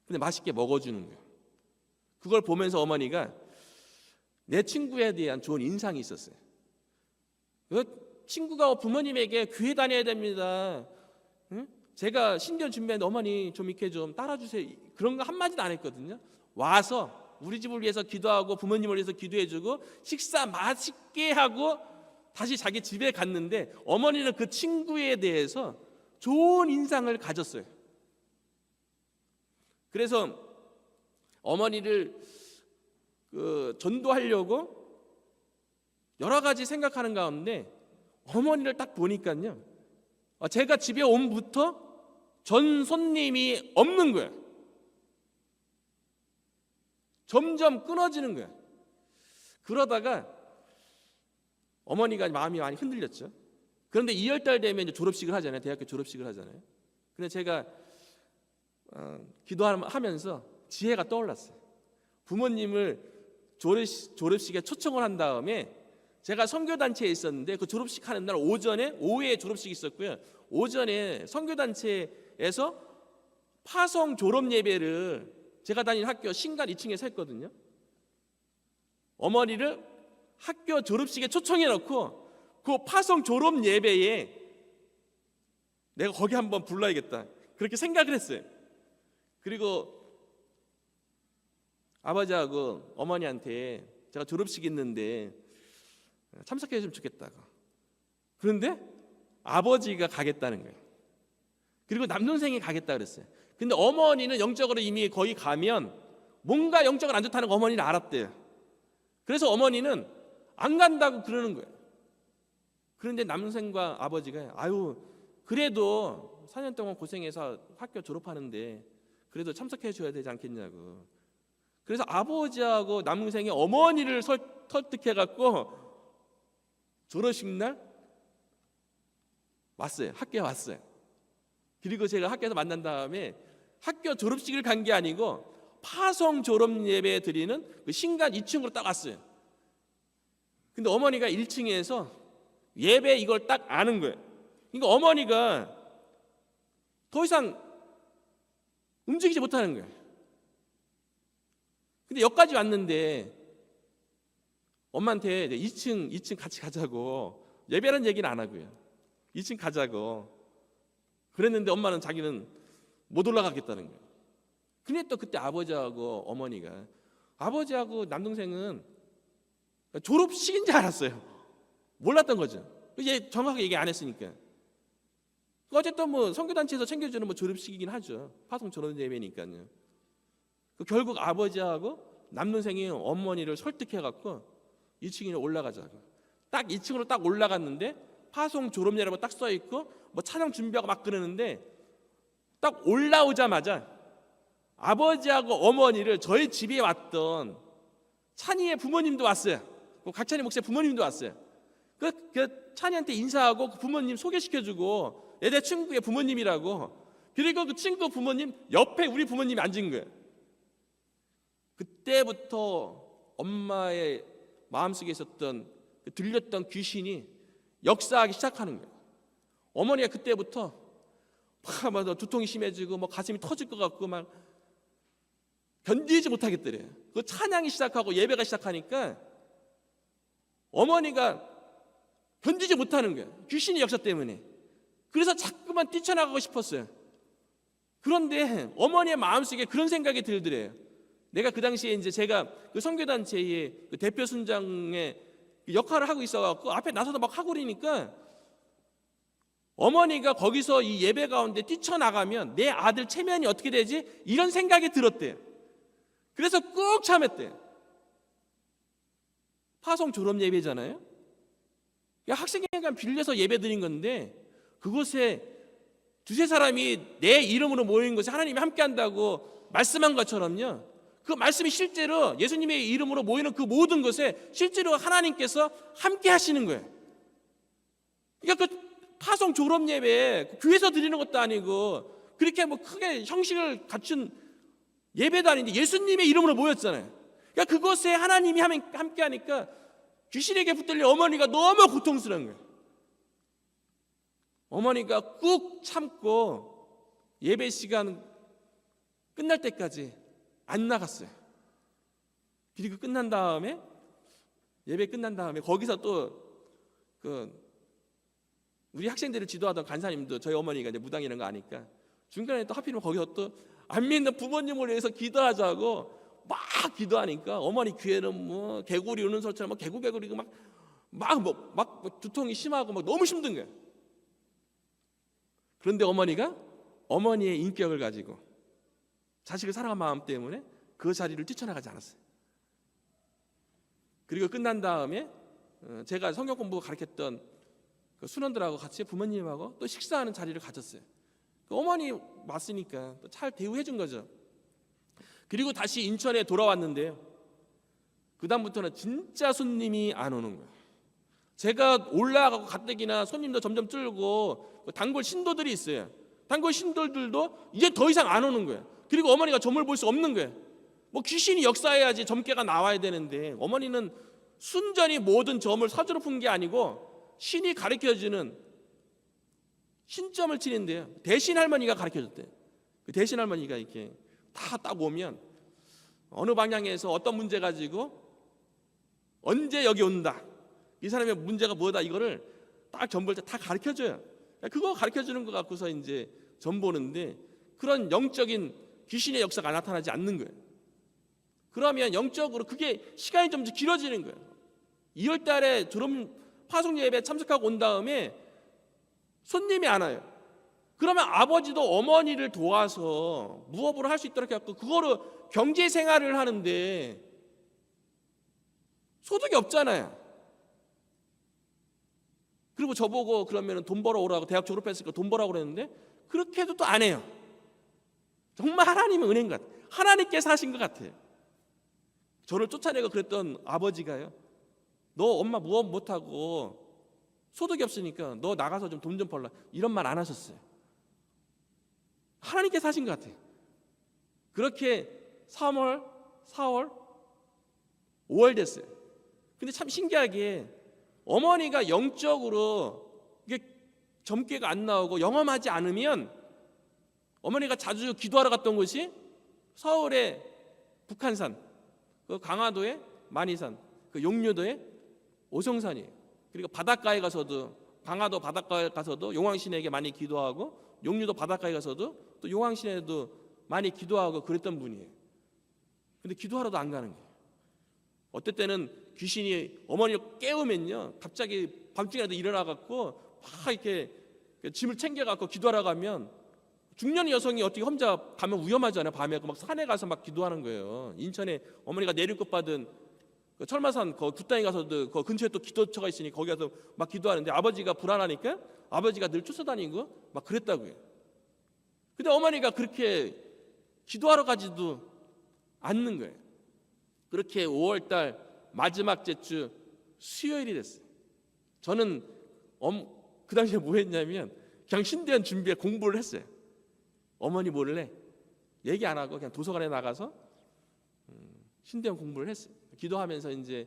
근데 맛있게 먹어주는 거예요. 그걸 보면서 어머니가 내 친구에 대한 좋은 인상이 있었어요. 친구가 부모님에게 교회 다녀야 됩니다. 응? 제가 신년 준비했는데 어머니 좀 이렇게 좀 따라주세요. 그런 거 한마디도 안 했거든요. 와서 우리 집을 위해서 기도하고 부모님을 위해서 기도해주고 식사 맛있게 하고 다시 자기 집에 갔는데 어머니는 그 친구에 대해서 좋은 인상을 가졌어요. 그래서 어머니를 전도하려고 여러 가지 생각하는 가운데 어머니를 딱 보니까요 제가 집에 온부터 전 손님이 없는 거예요. 점점 끊어지는 거예요. 그러다가 어머니가 마음이 많이 흔들렸죠. 그런데 2월달 되면 이제 졸업식을 하잖아요. 대학교 졸업식을 하잖아요. 근데 제가 기도하면서 지혜가 떠올랐어요. 부모님을 졸업식에 초청을 한 다음에 제가 선교단체에 있었는데 그 졸업식 하는 날 오후에 졸업식이 있었고요. 오전에 선교단체에서 파송 졸업 예배를 제가 다니는 학교 신간 2층에서 했거든요. 어머니를 학교 졸업식에 초청해 놓고 그 파송 졸업 예배에 내가 거기 한번 불러야겠다 그렇게 생각을 했어요. 그리고 아버지하고 어머니한테 제가 졸업식 있는데 참석해 주면 좋겠다고. 그런데 아버지가 가겠다는 거예요. 그리고 남동생이 가겠다 그랬어요. 근데 어머니는 영적으로 이미 거기 가면 뭔가 영적으로 안 좋다는 거 어머니는 알았대요. 그래서 어머니는 안 간다고 그러는 거예요. 그런데 남동생과 아버지가 그래도 4년 동안 고생해서 학교 졸업하는데 그래도 참석해 줘야 되지 않겠냐고. 그래서 아버지하고 남동생이 어머니를 설득해 갖고 졸업식 날 왔어요. 학교에 왔어요. 그리고 제가 학교에서 만난 다음에 학교 졸업식을 간 게 아니고 파송 졸업 예배 드리는 그 신간 2층으로 딱 왔어요. 근데 어머니가 1층에서 예배 이걸 딱 아는 거예요. 그러니까 어머니가 더 이상 움직이지 못하는 거예요. 근데 여기까지 왔는데 엄마한테 2층 같이 가자고 예배라는 얘기는 안 하고요. 2층 가자고 그랬는데 엄마는 자기는 못 올라가겠다는 거예요. 근데 또 그때 아버지하고 남동생은 졸업식인 줄 알았어요. 몰랐던 거죠. 얘 정확하게 얘기 안 했으니까. 어쨌든 뭐 선교단체에서 챙겨주는 뭐 졸업식이긴 하죠. 파송 졸업 예배니까요. 결국 아버지하고 남동생이 어머니를 설득해갖고 2층으로 올라가자고. 딱 2층으로 딱 올라갔는데 파송 졸업 예배라고 딱 써 있고 뭐 찬양 준비하고 막 그러는데 딱 올라오자마자 아버지하고 어머니를 저희 집에 왔던 찬이의 부모님도 왔어요. 각찬이 목사의 부모님도 왔어요. 그 찬이한테 인사하고 그 부모님 소개시켜주고 내 친구의 부모님이라고. 그리고 그 친구 부모님 옆에 우리 부모님이 앉은 거예요. 그때부터 엄마의 마음속에 있었던 들렸던 귀신이 역사하기 시작하는 거예요. 어머니가 그때부터 막 두통이 심해지고 뭐 가슴이 터질 것 같고 막 견디지 못하겠더래요. 그 찬양이 시작하고 예배가 시작하니까 어머니가 견디지 못하는 거예요. 귀신의 역사 때문에. 그래서 자꾸만 뛰쳐나가고 싶었어요. 그런데 어머니의 마음속에 그런 생각이 들더래요. 내가 그 당시에 이제 제가 그 선교단체의 그 대표 순장의 역할을 하고 있어갖고 앞에 나서서 막 하고 그러니까 어머니가 거기서 이 예배 가운데 뛰쳐나가면 내 아들 체면이 어떻게 되지? 이런 생각이 들었대요. 그래서 꾹 참았대요. 파송 졸업 예배잖아요. 학생회관 빌려서 예배 드린 건데 그곳에 두세 사람이 내 이름으로 모인 것에 하나님이 함께 한다고 말씀한 것처럼요. 그 말씀이 실제로 예수님의 이름으로 모이는 그 모든 것에 실제로 하나님께서 함께 하시는 거예요. 그러니까 그 파송 졸업 예배 교회에서 드리는 것도 아니고 그렇게 뭐 크게 형식을 갖춘 예배도 아닌데 예수님의 이름으로 모였잖아요. 그러니까 그것에 하나님이 함께 하니까 귀신에게 붙들린 어머니가 너무 고통스러운 거예요. 어머니가 꾹 참고 예배 시간 끝날 때까지 안 나갔어요. 그리고 끝난 다음에 예배 끝난 다음에 거기서 또 우리 학생들을 지도하던 간사님도 저희 어머니가 이제 무당이라는 거 아니까 중간에 또 하필이면 거기서 또 안 믿는 부모님을 위해서 기도하자고 막 기도하니까 어머니 귀에는 뭐 개구리 우는 소리처럼 막 개구개구리고 막 두통이 심하고 막 너무 힘든 거예요. 그런데 어머니가 어머니의 인격을 가지고 자식을 사랑한 마음 때문에 그 자리를 뛰쳐나가지 않았어요. 그리고 끝난 다음에 제가 성경 공부 가르쳤던 그 순원들하고 같이 부모님하고 또 식사하는 자리를 가졌어요. 그 어머니 왔으니까 또 잘 대우해 준 거죠. 그리고 다시 인천에 돌아왔는데요. 그 다음부터는 진짜 손님이 안 오는 거예요. 제가 올라가고 가뜩이나 손님도 점점 줄고 단골 신도들이 있어요. 단골 신도들도 이제 더 이상 안 오는 거예요. 그리고 어머니가 점을 볼 수 없는 거예요. 뭐 귀신이 역사해야지 점괘가 나와야 되는데 어머니는 순전히 모든 점을 사주로 푼 게 아니고 신이 가르쳐주는 신점을 치는데요. 대신 할머니가 가르쳐줬대요. 그 대신 할머니가 이렇게 다 딱 오면 어느 방향에서 어떤 문제 가지고 언제 여기 온다. 이 사람의 문제가 뭐다 이거를 딱 점 볼 때 다 가르쳐줘요. 그거 가르쳐주는 거 갖고서 이제 점 보는데 그런 영적인 귀신의 역사가 나타나지 않는 거예요. 그러면 영적으로 그게 시간이 좀 길어지는 거예요. 2월 달에 졸업 파송 예배 참석하고 온 다음에 손님이 안 와요. 그러면 아버지도 어머니를 도와서 무업으로 할 수 있도록 해갖고 그거로 경제 생활을 하는데 소득이 없잖아요. 그리고 저보고 그러면 돈 벌어 오라고 대학 졸업했으니까 돈 벌라고 그랬는데 그렇게 해도 또 안 해요. 정말 하나님의 은혜인 것 같아요. 하나님께서 하신 것 같아요. 저를 쫓아내고 그랬던 아버지가요. 너 엄마 무업 못하고 소득이 없으니까 너 나가서 좀 돈 좀 벌라 이런 말 안 하셨어요. 하나님께서 하신 것 같아요. 그렇게 3월, 4월, 5월 됐어요. 근데 참 신기하게 어머니가 영적으로 이게 점괘가 안 나오고 영험하지 않으면 어머니가 자주 기도하러 갔던 곳이 서울의 북한산, 그 강화도의 만이산, 그 용류도의 오성산이에요. 그리고 바닷가에 가서도 강화도 바닷가에 가서도 용왕신에게 많이 기도하고 용류도 바닷가에 가서도 또 용왕신에도 많이 기도하고 그랬던 분이에요. 근데 기도하러도 안 가는 거예요. 어떨 때는 귀신이 어머니를 깨우면요 갑자기 밤중에라도 일어나갖고 막 이렇게 짐을 챙겨갖고 기도하러 가면 중년 여성이 어떻게 혼자 가면 위험하잖아요. 밤에 막 산에 가서 막 기도하는 거예요. 인천에 어머니가 내리급 받은 그 철마산 그 굿당에 가서도 그 근처에 또 기도처가 있으니 거기 가서 막 기도하는데 아버지가 불안하니까 아버지가 늘 쫓아다니고 막 그랬다고요. 근데 어머니가 그렇게 기도하러 가지도 않는 거예요. 그렇게 5월달 마지막 주 수요일이 됐어요. 저는 그 당시에 뭐 했냐면 그냥 신대원 준비에 공부를 했어요. 어머니 몰래 얘기 안 하고 그냥 도서관에 나가서 신대원 공부를 했어요. 기도하면서 이제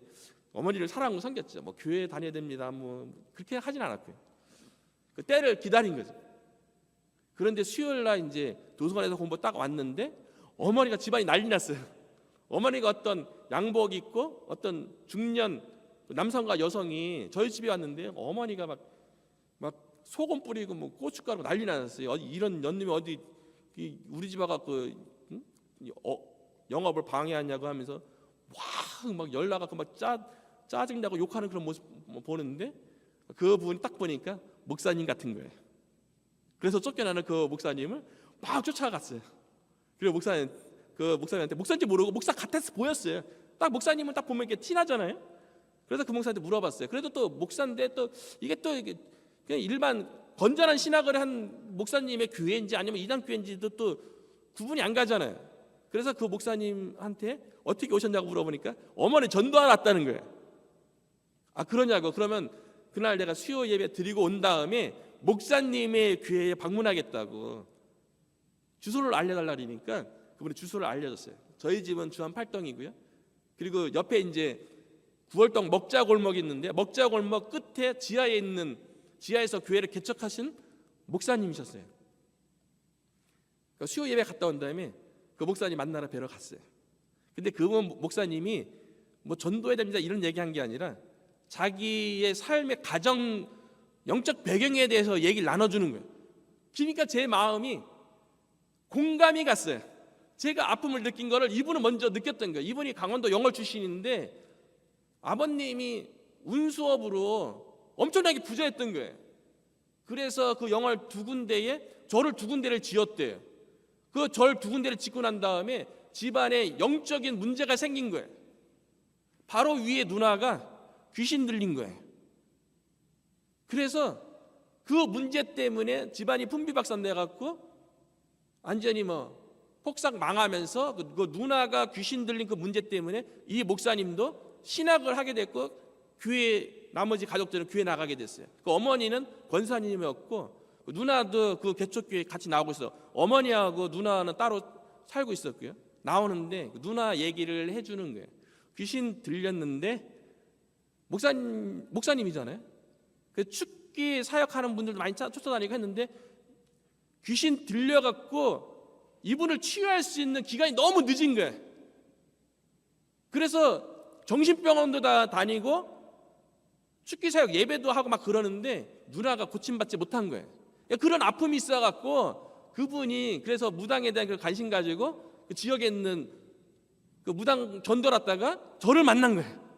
어머니를 사랑으로 섬겼죠. 뭐 교회 다녀야 됩니다. 뭐 그렇게 하진 않았고요. 그 때를 기다린 거죠. 그런데 수요일 날 이제 도서관에서 공부 딱 왔는데 어머니가 집안이 난리 났어요. 어머니가 어떤 양복 입고 어떤 중년 남성과 여성이 저희 집에 왔는데 어머니가 막 소금 뿌리고 뭐 고춧가루 난리 났어요. 이런 년님이 어디 우리 집 와갖고 영업을 방해하냐고 하면서 막 열나갖고 막 짜증나고 욕하는 그런 모습 보는데 그 분이 딱 보니까 목사님 같은 거예요. 그래서 쫓겨나는 그 목사님을 막 쫓아갔어요. 그리고 목사님한테 목사인지 모르고 목사 같아서 보였어요. 딱 목사님은 딱 보면 이렇게 티나잖아요. 그래서 그 목사한테 물어봤어요. 그래도 또 목사인데 또 이게 그냥 일반 건전한 신학을 한 목사님의 교회인지 아니면 이단 교회인지도 또 구분이 안 가잖아요. 그래서 그 목사님한테 어떻게 오셨냐고 물어보니까 어머니 전도하러 왔다는 거예요. 아 그러냐고. 그러면 그날 내가 수요 예배 드리고 온 다음에 목사님의 교회에 방문하겠다고 주소를 알려달라니까 그분이 주소를 알려줬어요. 저희 집은 주안 8동이고요. 그리고 옆에 이제 9월동 먹자골목이 있는데 먹자골목 끝에 지하에서 교회를 개척하신 목사님이셨어요. 수요 예배 갔다 온 다음에 그 목사님 만나러 뵈러 갔어요. 근데 그 목사님이 뭐 전도해야 됩니다 이런 얘기한 게 아니라 자기의 삶의 가정 영적 배경에 대해서 얘기를 나눠주는 거예요. 그러니까 제 마음이 공감이 갔어요. 제가 아픔을 느낀 거를 이분은 먼저 느꼈던 거예요. 이분이 강원도 영월 출신인데 아버님이 운수업으로 엄청나게 부자였던 거예요. 그래서 그 영월 두 군데에 절을 두 군데를 지었대요. 그 절 두 군데를 짓고 난 다음에 집안에 영적인 문제가 생긴 거예요. 바로 위에 누나가 귀신 들린 거예요. 그래서 그 문제 때문에 집안이 풍비박산 내갖고 완전히 뭐 폭삭 망하면서 그 누나가 귀신 들린 그 문제 때문에 이 목사님도 신학을 하게 됐고 교회 나머지 가족들은 교회 나가게 됐어요. 그 어머니는 권사님이었고 그 누나도 그 개척교회 같이 나오고 있어. 어머니하고 누나는 따로 살고 있었고요. 나오는데 그 누나 얘기를 해주는 거예요. 귀신 들렸는데 목사님이잖아요. 그 축기 사역하는 분들도 많이 쫓아다니고 했는데 귀신 들려갖고 이분을 치유할 수 있는 기간이 너무 늦은 거예요. 그래서 정신병원도 다 다니고 축기 사역 예배도 하고 막 그러는데 누나가 고침받지 못한 거예요. 그런 아픔이 있어갖고 그분이 그래서 무당에 대한 그 관심 가지고 그 지역에 있는 그 무당 전도를 하다가 저를 만난 거예요.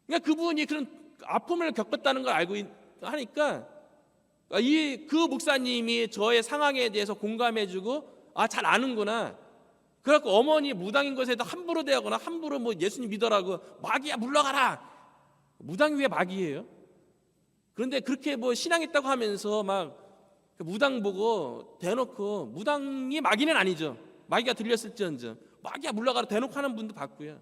그러니까 그분이 그런 아픔을 겪었다는 걸 알고 하니까 그 목사님이 저의 상황에 대해서 공감해주고 잘 아는구나. 그래갖고 어머니 무당인 것에도 함부로 대하거나 함부로 뭐 예수님 믿어라고 마귀야 물러가라. 무당이 왜 마귀예요? 그런데 그렇게 뭐 신앙 있다고 하면서 막 무당 보고 대놓고 무당이 마귀는 아니죠. 마귀가 들렸을지언정 마귀야 물러가라 대놓고 하는 분도 봤고요.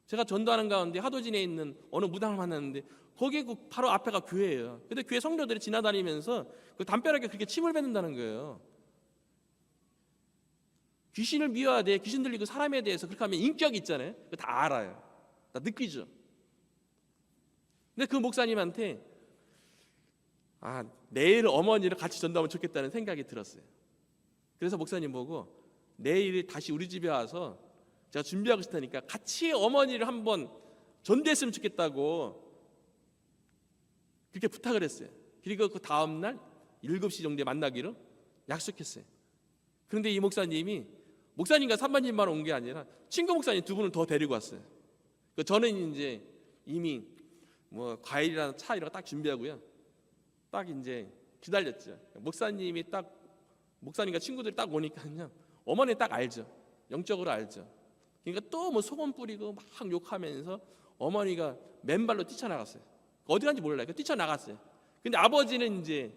제가 전도하는 가운데 하도진에 있는 어느 무당을 만났는데 거기 그 바로 앞에가 교회예요. 근데 교회 성도들이 지나다니면서 그 담벼락에 그렇게 침을 뱉는다는 거예요. 귀신을 미워야 돼. 귀신 들리고 사람에 대해서 그렇게 하면 인격이 있잖아요. 그거 다 알아요. 다 느끼죠. 근데 그 목사님한테 내일 어머니를 같이 전도하면 좋겠다는 생각이 들었어요. 그래서 목사님 보고 내일 다시 우리 집에 와서 제가 준비하고 있을 테니까 같이 어머니를 한번 전도했으면 좋겠다고 그렇게 부탁을 했어요. 그리고 그 다음 날 7시 정도에 만나기로 약속했어요. 그런데 이 목사님이 목사님과 산반님만 온 게 아니라 친구 목사님 두 분을 더 데리고 왔어요. 저는 이제 이미 뭐 과일이나 차 이런 거 딱 준비하고요. 딱 이제 기다렸죠. 목사님과 친구들이 딱 오니까 그냥 어머니 딱 알죠. 영적으로 알죠. 그러니까 또 뭐 소금 뿌리고 막 욕하면서 어머니가 맨발로 뛰쳐나갔어요. 어디 간지 몰라요. 뛰쳐나갔어요. 근데 아버지는 이제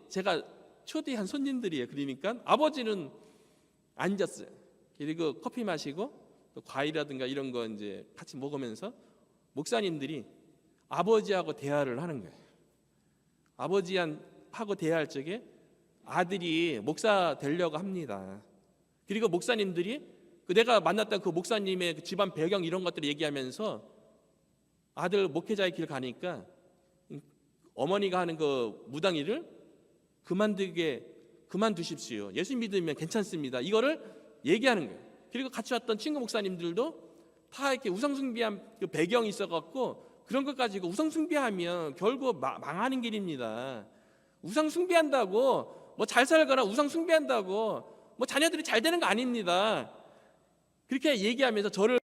제가 초대한 손님들이에요. 그러니까 아버지는 앉았어요. 그리고 커피 마시고 또 과일이라든가 이런 거 이제 같이 먹으면서 목사님들이 아버지하고 대화를 하는 거예요. 아버지하고 대화할 적에 아들이 목사 되려고 합니다. 그리고 목사님들이 내가 만났던 그 목사님의 그 집안 배경 이런 것들을 얘기하면서 아들 목회자의 길 가니까 어머니가 하는 그 무당일을 그만두십시오. 예수 믿으면 괜찮습니다. 이거를 얘기하는 거예요. 그리고 같이 왔던 친구 목사님들도 다 이렇게 우상숭배한 그 배경이 있어갖고 그런 것 가지고 우상숭배하면 결국 망하는 길입니다. 우상숭배한다고 뭐 잘 살거나 우상숭배한다고 뭐 자녀들이 잘 되는 거 아닙니다. 그렇게 얘기하면서 저를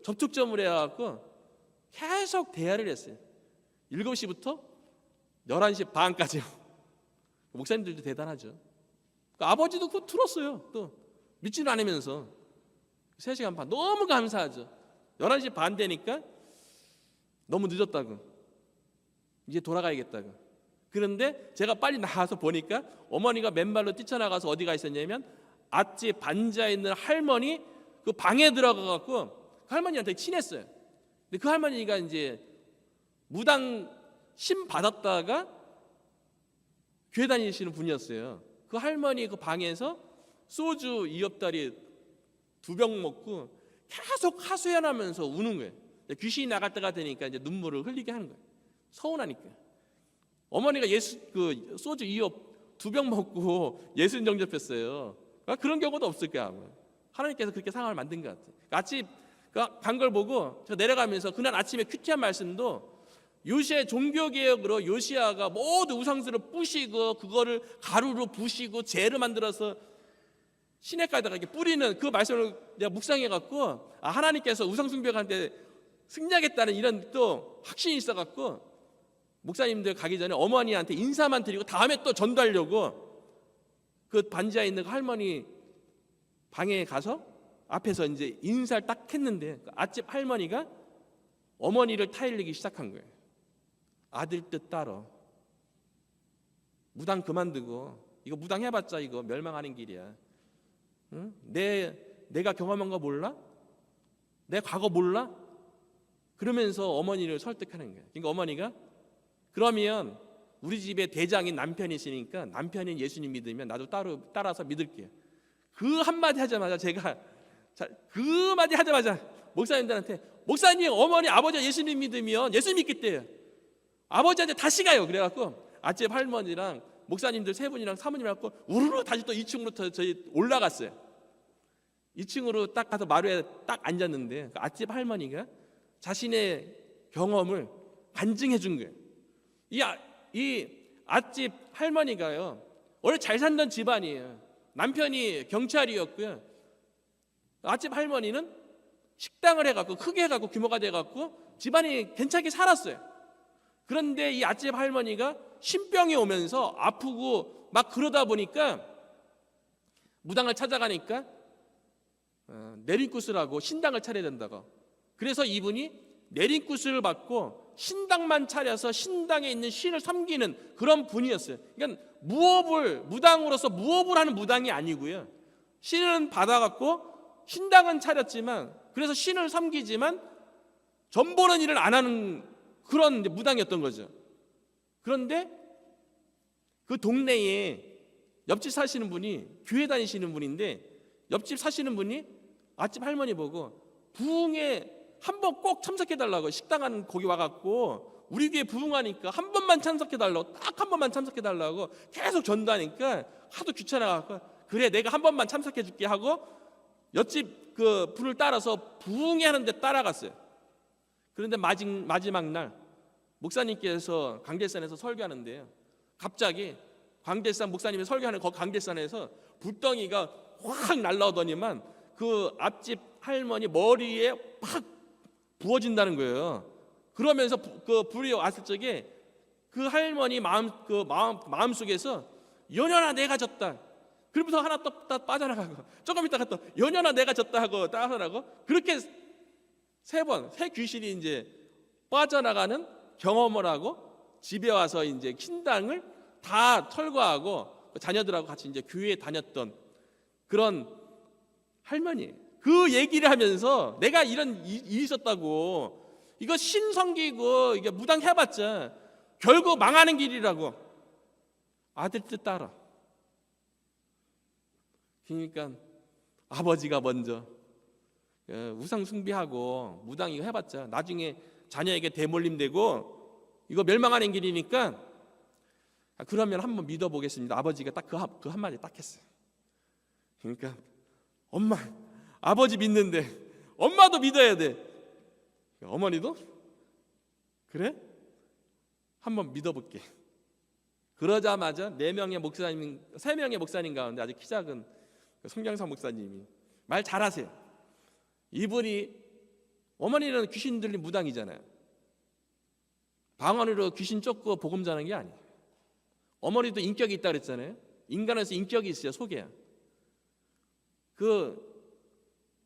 접촉점을 해갖고 계속 대화를 했어요. 7시부터 11시 반까지요. 목사님들도 대단하죠. 아버지도 그거 들었어요. 또 믿지는 않으면서 3시간 반 너무 감사하죠. 11시 반 되니까 너무 늦었다고, 이제 돌아가야겠다고. 그런데 제가 빨리 나가서 보니까 어머니가 맨발로 뛰쳐나가서 어디가 있었냐면 앞집 반지하 있는 할머니 그 방에 들어가갖고 그 할머니한테 친했어요. 근데 그 할머니가 이제 무당 신 받았다가 교회 다니시는 분이었어요. 그 할머니 그 방에서 소주 2엽다리 2병 먹고 계속 하소연하면서 우는 거예요. 귀신이 나갈 때가 되니까 이제 눈물을 흘리게 하는 거예요. 서운하니까. 어머니가 소주 2엽 2병 먹고 예수님 영접했어요. 그런 경우도 없을 거야. 하나님께서 그렇게 상황을 만든 것 같아요. 아침 간 걸 보고 저 내려가면서 그날 아침에 큐티한 말씀도 요시아의 종교개혁으로 요시아가 모두 우상수를 부시고 그거를 가루로 부시고 재를 만들어서 시냇가에다가 이렇게 뿌리는 그 말씀을 내가 묵상해갖고 하나님께서 우상숭배한테 승리하겠다는 이런 또 확신이 있어갖고 목사님들 가기 전에 어머니한테 인사만 드리고 다음에 또 전도하려고 그 반지하에 있는 할머니 방에 가서 앞에서 이제 인사를 딱 했는데 앞집 할머니가 어머니를 타일리기 시작한 거예요. 아들 뜻 따라 무당 그만두고 이거 무당 해봤자 이거 멸망하는 길이야. 응? 내가 경험한 거 몰라? 내 과거 몰라? 그러면서 어머니를 설득하는 거예요. 그러니까 어머니가 그러면 우리 집에 대장인 남편이시니까 남편인 예수님 믿으면 나도 따라서 믿을게요. 그 한마디 하자마자 제가 그 마디 하자마자 목사님들한테 목사님 어머니 아버지가 예수님 믿으면 예수 믿겠대요. 아버지한테 다시 가요. 그래갖고 아집 할머니랑 목사님들 세 분이랑 사모님이랑 우르르 다시 또 2층으로 저희 올라갔어요. 2층으로 딱 가서 마루에 딱 앉았는데 그 아집 할머니가 자신의 경험을 간증해 준 거예요. 이 아집 할머니가요 원래 잘 살던 집안이에요. 남편이 경찰이었고요. 아집 할머니는 식당을 해갖고 크게 해갖고 규모가 돼갖고 집안이 괜찮게 살았어요. 그런데 이 아집 할머니가 신병이 오면서 아프고 막 그러다 보니까 무당을 찾아가니까 내린굿을 신당을 차려야 된다고. 그래서 이분이 내린굿을 받고 신당만 차려서 신당에 있는 신을 섬기는 그런 분이었어요. 그러니까 무당으로서 무업을 하는 무당이 아니고요. 신은 받아갖고 신당은 차렸지만 그래서 신을 섬기지만 전보는 일을 안 하는 그런 무당이었던 거죠. 그런데 그 동네에 옆집 사시는 분이 교회 다니시는 분인데 옆집 사시는 분이 아집 할머니 보고 부흥에 한번 꼭 참석해달라고 식당 거기 와갖고 우리 교회 부흥하니까 한 번만 참석해달라고 딱 한 번만 참석해달라고 계속 전도하니까 하도 귀찮아갖고 그래 내가 한 번만 참석해줄게 하고 옆집 그 분을 따라서 부흥회 하는데 따라갔어요. 그런데 마지막 날 목사님께서 강대산에서 설교하는데요. 갑자기 강대산 목사님이 설교하는 그 강대산에서 불덩이가 확 날라오더니만 그 앞집 할머니 머리에 팍 부어진다는 거예요. 그러면서 그 불이 왔을 적에 그 할머니 마음 속에서 연연아 내가 졌다. 그러면서 하나 또 빠져나가고 조금 있다가 또 연연아 내가 졌다 하고 따라하고 그렇게 새 귀신이 이제 빠져나가는 경험을 하고 집에 와서 이제 신당을 다 철거하고 자녀들하고 같이 이제 교회에 다녔던 그런 할머니. 그 얘기를 하면서 내가 이런 일이 있었다고, 이거 신성기고 이게 무당 해봤자 결국 망하는 길이라고. 아들 뜻 따라. 그러니까 아버지가 먼저 우상 숭배하고 무당 이거 해봤자 나중에 자녀에게 대물림되고 이거 멸망하는 길이니까 그러면 한번 믿어보겠습니다. 아버지가 딱 그 한마디 딱 했어요. 그러니까 엄마, 아버지 믿는데 엄마도 믿어야 돼. 어머니도 그래? 한번 믿어볼게. 그러자마자 3명의 목사님 가운데 아주 키 작은 송경사 목사님이 말 잘하세요. 이분이, 어머니는 귀신 들린 무당이잖아요. 방언으로 귀신 쫓고 복음 전하는 게 아니에요. 어머니도 인격이 있다 그랬잖아요. 인간에서 인격이 있어요. 속에야. 그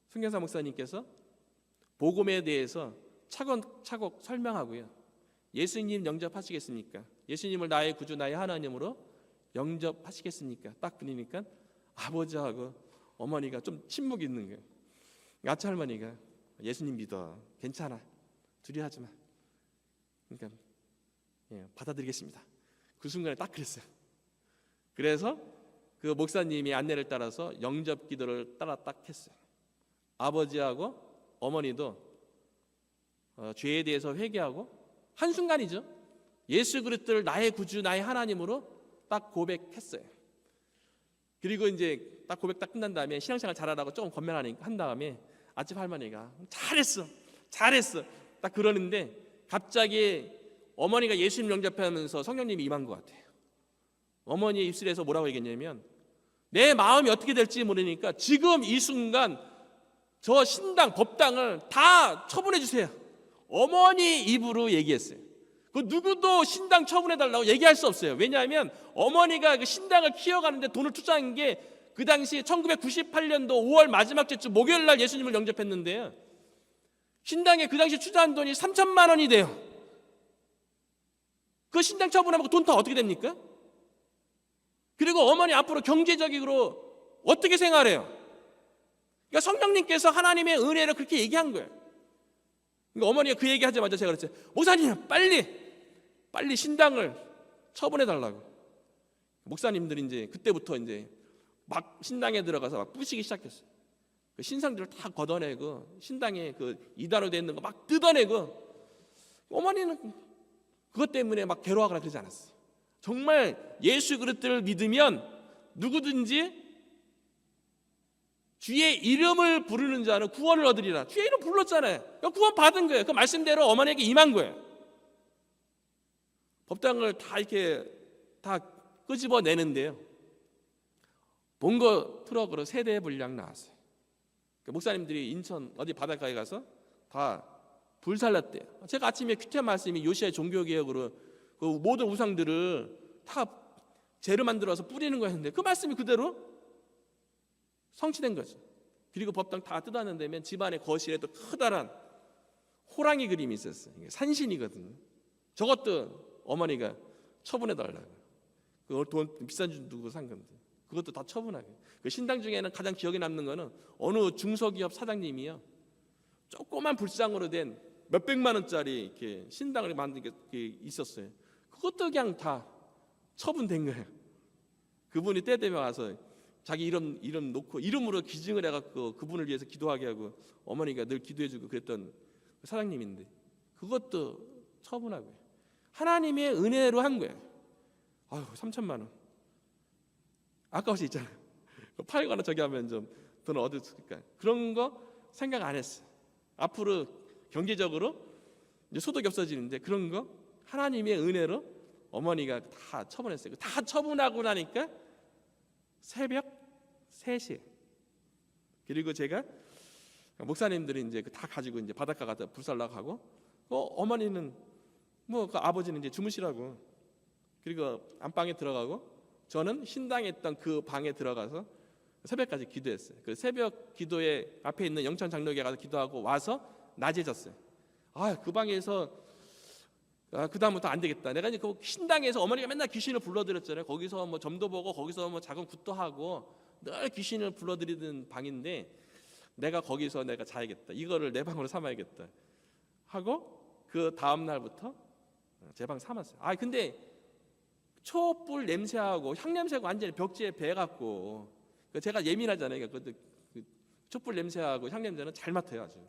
송경사 목사님께서 복음에 대해서 차곡차곡 설명하고요. 예수님 영접하시겠습니까? 예수님을 나의 구주 나의 하나님으로 영접하시겠습니까? 딱 그러니까 아버지하고 어머니가 좀 침묵이 있는 거예요. 아차 할머니가 예수님 믿어, 괜찮아, 두려워하지 마. 그러니까 받아들이겠습니다. 그 순간에 딱 그랬어요. 그래서 그 목사님이 안내를 따라서 영접 기도를 따라 딱 했어요. 아버지하고 어머니도 죄에 대해서 회개하고 한순간이죠. 예수 그리스도를 나의 구주 나의 하나님으로 딱 고백했어요. 그리고 이제 딱 고백 딱 끝난 다음에 신앙생활 잘하라고 조금 권면하니까 한 다음에 아집 할머니가 잘했어 딱 그러는데 갑자기 어머니가 예수님 영접하면서 성령님이 임한 것 같아요. 어머니의 입술에서 뭐라고 얘기했냐면 내 마음이 어떻게 될지 모르니까 지금 이 순간 저 신당 법당을 다 처분해 주세요. 어머니 입으로 얘기했어요. 그 누구도 신당 처분해달라고 얘기할 수 없어요. 왜냐하면 어머니가 그 신당을 키워가는데 돈을 투자한 게 그 당시 1998년도 5월 마지막 주쯤 목요일 날 예수님을 영접했는데요. 신당에 그 당시 투자한 돈이 3천만 원이 돼요. 그 신당 처분하면 돈 다 어떻게 됩니까? 그리고 어머니 앞으로 경제적으로 어떻게 생활해요? 그러니까 성령님께서 하나님의 은혜를 그렇게 얘기한 거예요. 그러니까 어머니가 그 얘기하자마자 제가 그랬어요. 목사님 빨리 신당을 처분해달라고. 목사님들이 이제 그때부터 이제 막 신당에 들어가서 막 부시기 시작했어요. 그 신상들을 다 걷어내고 신당에 그 이단으로 돼 있는 거 막 뜯어내고. 어머니는 그것 때문에 막 괴로워하거나 그러지 않았어요. 정말 예수 그리스도를 믿으면 누구든지 주의 이름을 부르는 자는 구원을 얻으리라. 주의 이름 불렀잖아요. 구원 받은 거예요. 그 말씀대로 어머니에게 임한 거예요. 법당을 다 이렇게 다 끄집어내는데요. 본거 트럭으로 세대 분량 나왔어요. 목사님들이 인천 어디 바닷가에 가서 다 불살랐대요. 제가 아침에 큐티 말씀이 요시아의 종교개혁으로 그 모든 우상들을 다 재료 만들어서 뿌리는 거였는데 그 말씀이 그대로 성취된 거죠. 그리고 법당 다 뜯어내면 집안의 거실에 또 커다란 호랑이 그림이 있었어요. 이게 산신이거든요. 저것도 어머니가 처분해달라고. 그 돈 비싼 줄 두고 산 건데 그것도 다 처분하게. 그 신당 중에는 가장 기억에 남는 거는 어느 중소기업 사장님이요, 조그만 불상으로 된 몇백만 원짜리 이렇게 신당을 만든 게 있었어요. 그것도 그냥 다 처분된 거예요. 그분이 때 되면 와서 자기 이름 놓고 이름으로 기증을 해갖고 그분을 위해서 기도하게 하고 어머니가 늘 기도해주고 그랬던 사장님인데 그것도 처분하고요. 하나님의 은혜로 한 거예요. 아유 3천만 원 아까울 수 있잖아요. 팔거나 저기 하면 좀 돈 얻었으니까 그런 거 생각 안 했어요. 앞으로 경제적으로 이제 소득이 없어지는데 그런 거 하나님의 은혜로 어머니가 다 처분했어요. 다 처분하고 나니까 새벽 3시에 그리고 제가 목사님들이 이제 다 가지고 이제 바닷가 가서 불살라고 하고 어머니는 뭐 그 아버지는 이제 주무시라고 그리고 안방에 들어가고 저는 신당에 있던 그 방에 들어가서 새벽까지 기도했어요. 그 새벽 기도에 앞에 있는 영천 장로교에 가서 기도하고 와서 낮에 잤어요. 그 방에서 그 다음부터 안 되겠다. 내가 이제 그 신당에서 어머니가 맨날 귀신을 불러들였잖아요. 거기서 뭐 점도 보고 거기서 뭐 작은 굿도 하고 늘 귀신을 불러들이는 방인데 내가 거기서 내가 자야겠다. 이거를 내 방으로 삼아야겠다 하고 그 다음 날부터 제 방 삼았어요. 근데 촛불 냄새하고 향 냄새가 완전히 벽지에 배갖고 제가 예민하잖아요. 그 촛불 냄새하고 향 냄새는 잘 맡아요 아주.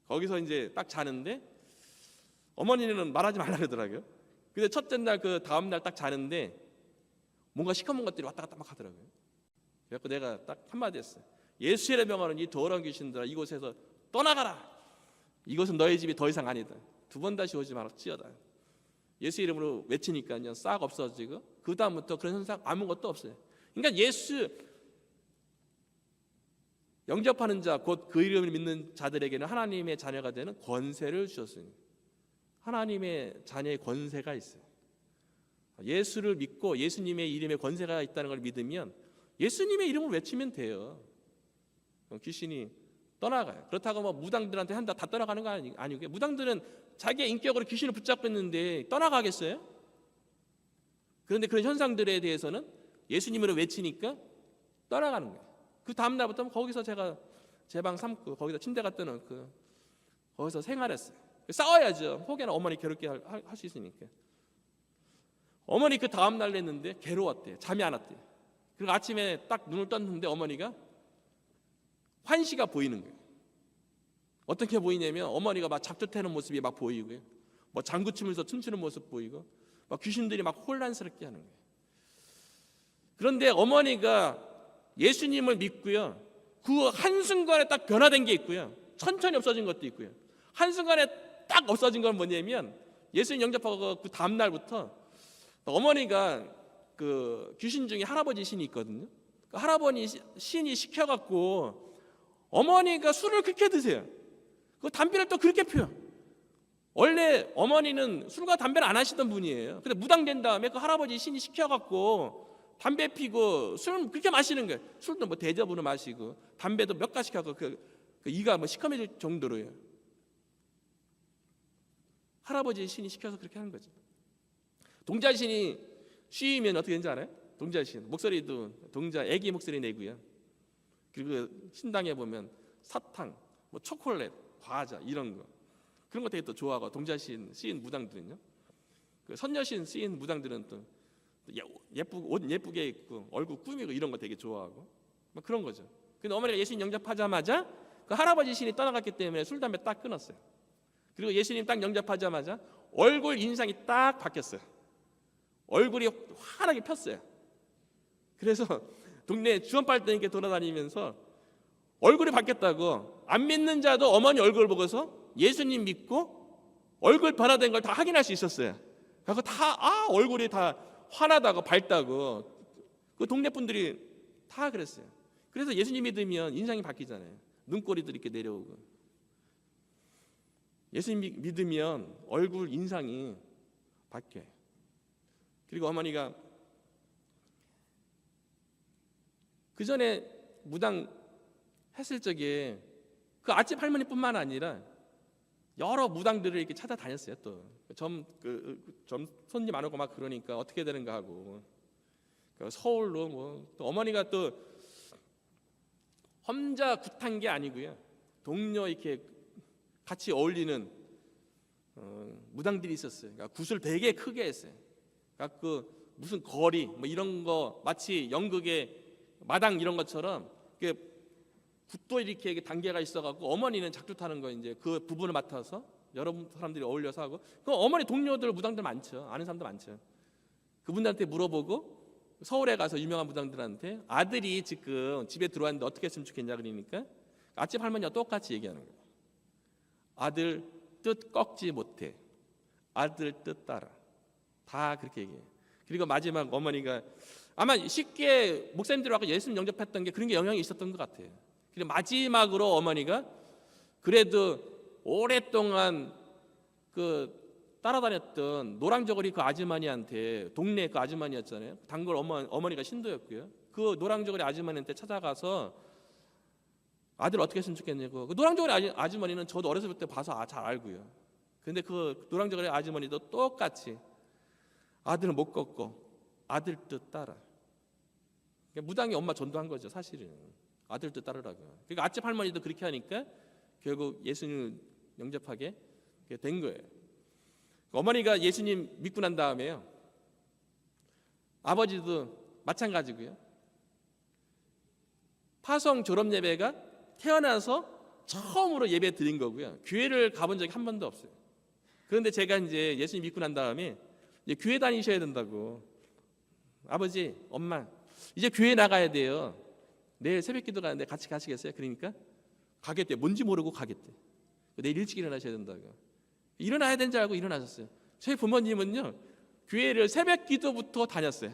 거기서 이제 딱 자는데 어머니는 말하지 말라 그러더라고요. 근데 첫째 날 그 다음 날 딱 자는데 뭔가 시커먼 것들이 왔다 갔다 막 하더라고요. 그래서 내가 딱 한마디 했어요. 예수의 명하는 이 더러운 귀신들아 이곳에서 떠나가라. 이것은 너희 집이 더 이상 아니다. 두 번 다시 오지 말았지어다. 예수 이름으로 외치니까요 싹 없어지고 그 다음부터 그런 현상 아무것도 없어요. 그러니까 예수 영접하는 자 곧 그 이름을 믿는 자들에게는 하나님의 자녀가 되는 권세를 주셨어요. 하나님의 자녀의 권세가 있어요. 예수를 믿고 예수님의 이름에 권세가 있다는 걸 믿으면 예수님의 이름을 외치면 돼요. 귀신이 떠나가요. 그렇다고 뭐 무당들한테 한다 다 떠나가는 거 아니고요. 무당들은 자기의 인격으로 귀신을 붙잡고 있는데 떠나가겠어요? 그런데 그런 현상들에 대해서는 예수님으로 외치니까 떠나가는 거예요. 그 다음 날부터 거기서 제가 제 방 삼고 거기서 침대 갖다 놓고 거기서 생활했어요. 싸워야죠. 혹여나 어머니 괴롭게 할 수 있으니까. 어머니 그 다음 날 냈는데 괴로웠대요. 잠이 안 왔대요. 그리고 아침에 딱 눈을 떴는데 어머니가 환시가 보이는 거예요. 어떻게 보이냐면 어머니가 막 작두태는 모습이 막 보이고요. 뭐 장구 치면서 춤추는 모습 보이고 막 귀신들이 막 혼란스럽게 하는 거예요. 그런데 어머니가 예수님을 믿고요. 그 한순간에 딱 변화된 게 있고요. 천천히 없어진 것도 있고요. 한순간에 딱 없어진 건 뭐냐면 예수님 영접하고 그 다음 날부터 어머니가 그 귀신 중에 할아버지 신이 있거든요. 그 할아버지 신이 시켜갖고 어머니가 술을 그렇게 드세요. 그 담배를 또 그렇게 피워요. 원래 어머니는 술과 담배를 안 하시던 분이에요. 근데 무당된 다음에 그 할아버지 신이 시켜갖고 담배 피고 술 그렇게 마시는 거예요. 술도 뭐 대접으로 마시고 담배도 몇 가지 하고 그 이가 뭐 시커매질 정도로요. 할아버지 신이 시켜서 그렇게 하는 거죠. 동자신이 쉬면 어떻게 되는지 알아요? 동자신 목소리도 동자 애기 목소리 내고요. 그리고 신당에 보면 사탕, 뭐 초콜릿, 과자 이런 거 그런 거 되게 또 좋아하고 동자신 쓰인 무당들은요. 그 선녀신 쓰인 무당들은 또 옷 예쁘게 입고 얼굴 꾸미고 이런 거 되게 좋아하고 뭐 그런 거죠. 근데 어머니가 예수님 영접하자마자 그 할아버지 신이 떠나갔기 때문에 술 담배 딱 끊었어요. 그리고 예수님 딱 영접하자마자 얼굴 인상이 딱 바뀌었어요. 얼굴이 환하게 폈어요. 그래서 동네 주원빨대님께 돌아다니면서 얼굴이 바뀌었다고 안 믿는 자도 어머니 얼굴 보고서 예수님 믿고 얼굴 변화된 걸 다 확인할 수 있었어요. 그래서 다 얼굴이 다 환하다고 밝다고 그 동네 분들이 다 그랬어요. 그래서 예수님 믿으면 인상이 바뀌잖아요. 눈꼬리도 이렇게 내려오고 예수님 믿으면 얼굴 인상이 바뀌어요. 그리고 어머니가 그 전에 무당 했을 적에 그 아집 할머니뿐만 아니라 여러 무당들을 이렇게 찾아다녔어요. 또 점 손님 안 오고 막 그러니까 어떻게 되는가 하고 서울로 뭐 또 어머니가 또 혼자 굿한 게 아니고요. 동료 이렇게 같이 어울리는 무당들이 있었어요. 그러니까 굿을 되게 크게 했어요. 그러니까 그 무슨 거리 뭐 이런 거 마치 연극의 마당 이런 것처럼 굿도 이렇게 단계가 있어갖고 어머니는 작두 타는 거 이제 그 부분을 맡아서 여러 사람들이 어울려서 하고 그 어머니 동료들 무당들 많죠. 아는 사람도 많죠. 그분들한테 물어보고 서울에 가서 유명한 무당들한테 아들이 지금 집에 들어왔는데 어떻게 했으면 좋겠냐 그러니까 아집 할머니와 똑같이 얘기하는 거예요. 아들 뜻 꺾지 못해. 아들 뜻 따라. 다 그렇게 얘기해요. 그리고 마지막 어머니가 아마 쉽게 목사님들하고 예수님 영접했던 게 그런 게 영향이 있었던 것 같아요. 그리고 마지막으로 어머니가 그래도 오랫동안 그 따라다녔던 노랑저고리 그 아주머니한테, 동네 그 아주머니였잖아요. 단골 어머니가 신도였고요. 그 노랑저고리 아주머니한테 찾아가서 아들 어떻게 했으면 좋겠냐고. 그 노랑저고리 아주머니는 저도 어렸을 때 봐서 잘 알고요. 근데 그 노랑저고리 아주머니도 똑같이 아들은 못 걷고 아들 뜻 따라. 그러니까 무당이 엄마 전도한 거죠, 사실은. 아들 뜻 따르라고. 그러니까 아집 할머니도 그렇게 하니까 결국 예수님을 영접하게 된 거예요. 어머니가 예수님 믿고 난 다음에요, 아버지도 마찬가지고요. 파송 졸업 예배가 태어나서 처음으로 예배 드린 거고요. 교회를 가본 적이 한 번도 없어요. 그런데 제가 이제 예수님 믿고 난 다음에 이제 교회 다니셔야 된다고. 아버지, 엄마, 이제 교회 나가야 돼요. 내일 새벽기도 가는데 같이 가시겠어요? 그러니까 가겠대. 뭔지 모르고 가겠대. 내일 일찍 일어나셔야 된다고. 일어나야 되는 줄 알고 일어나셨어요. 저희 부모님은요, 교회를 새벽기도부터 다녔어요.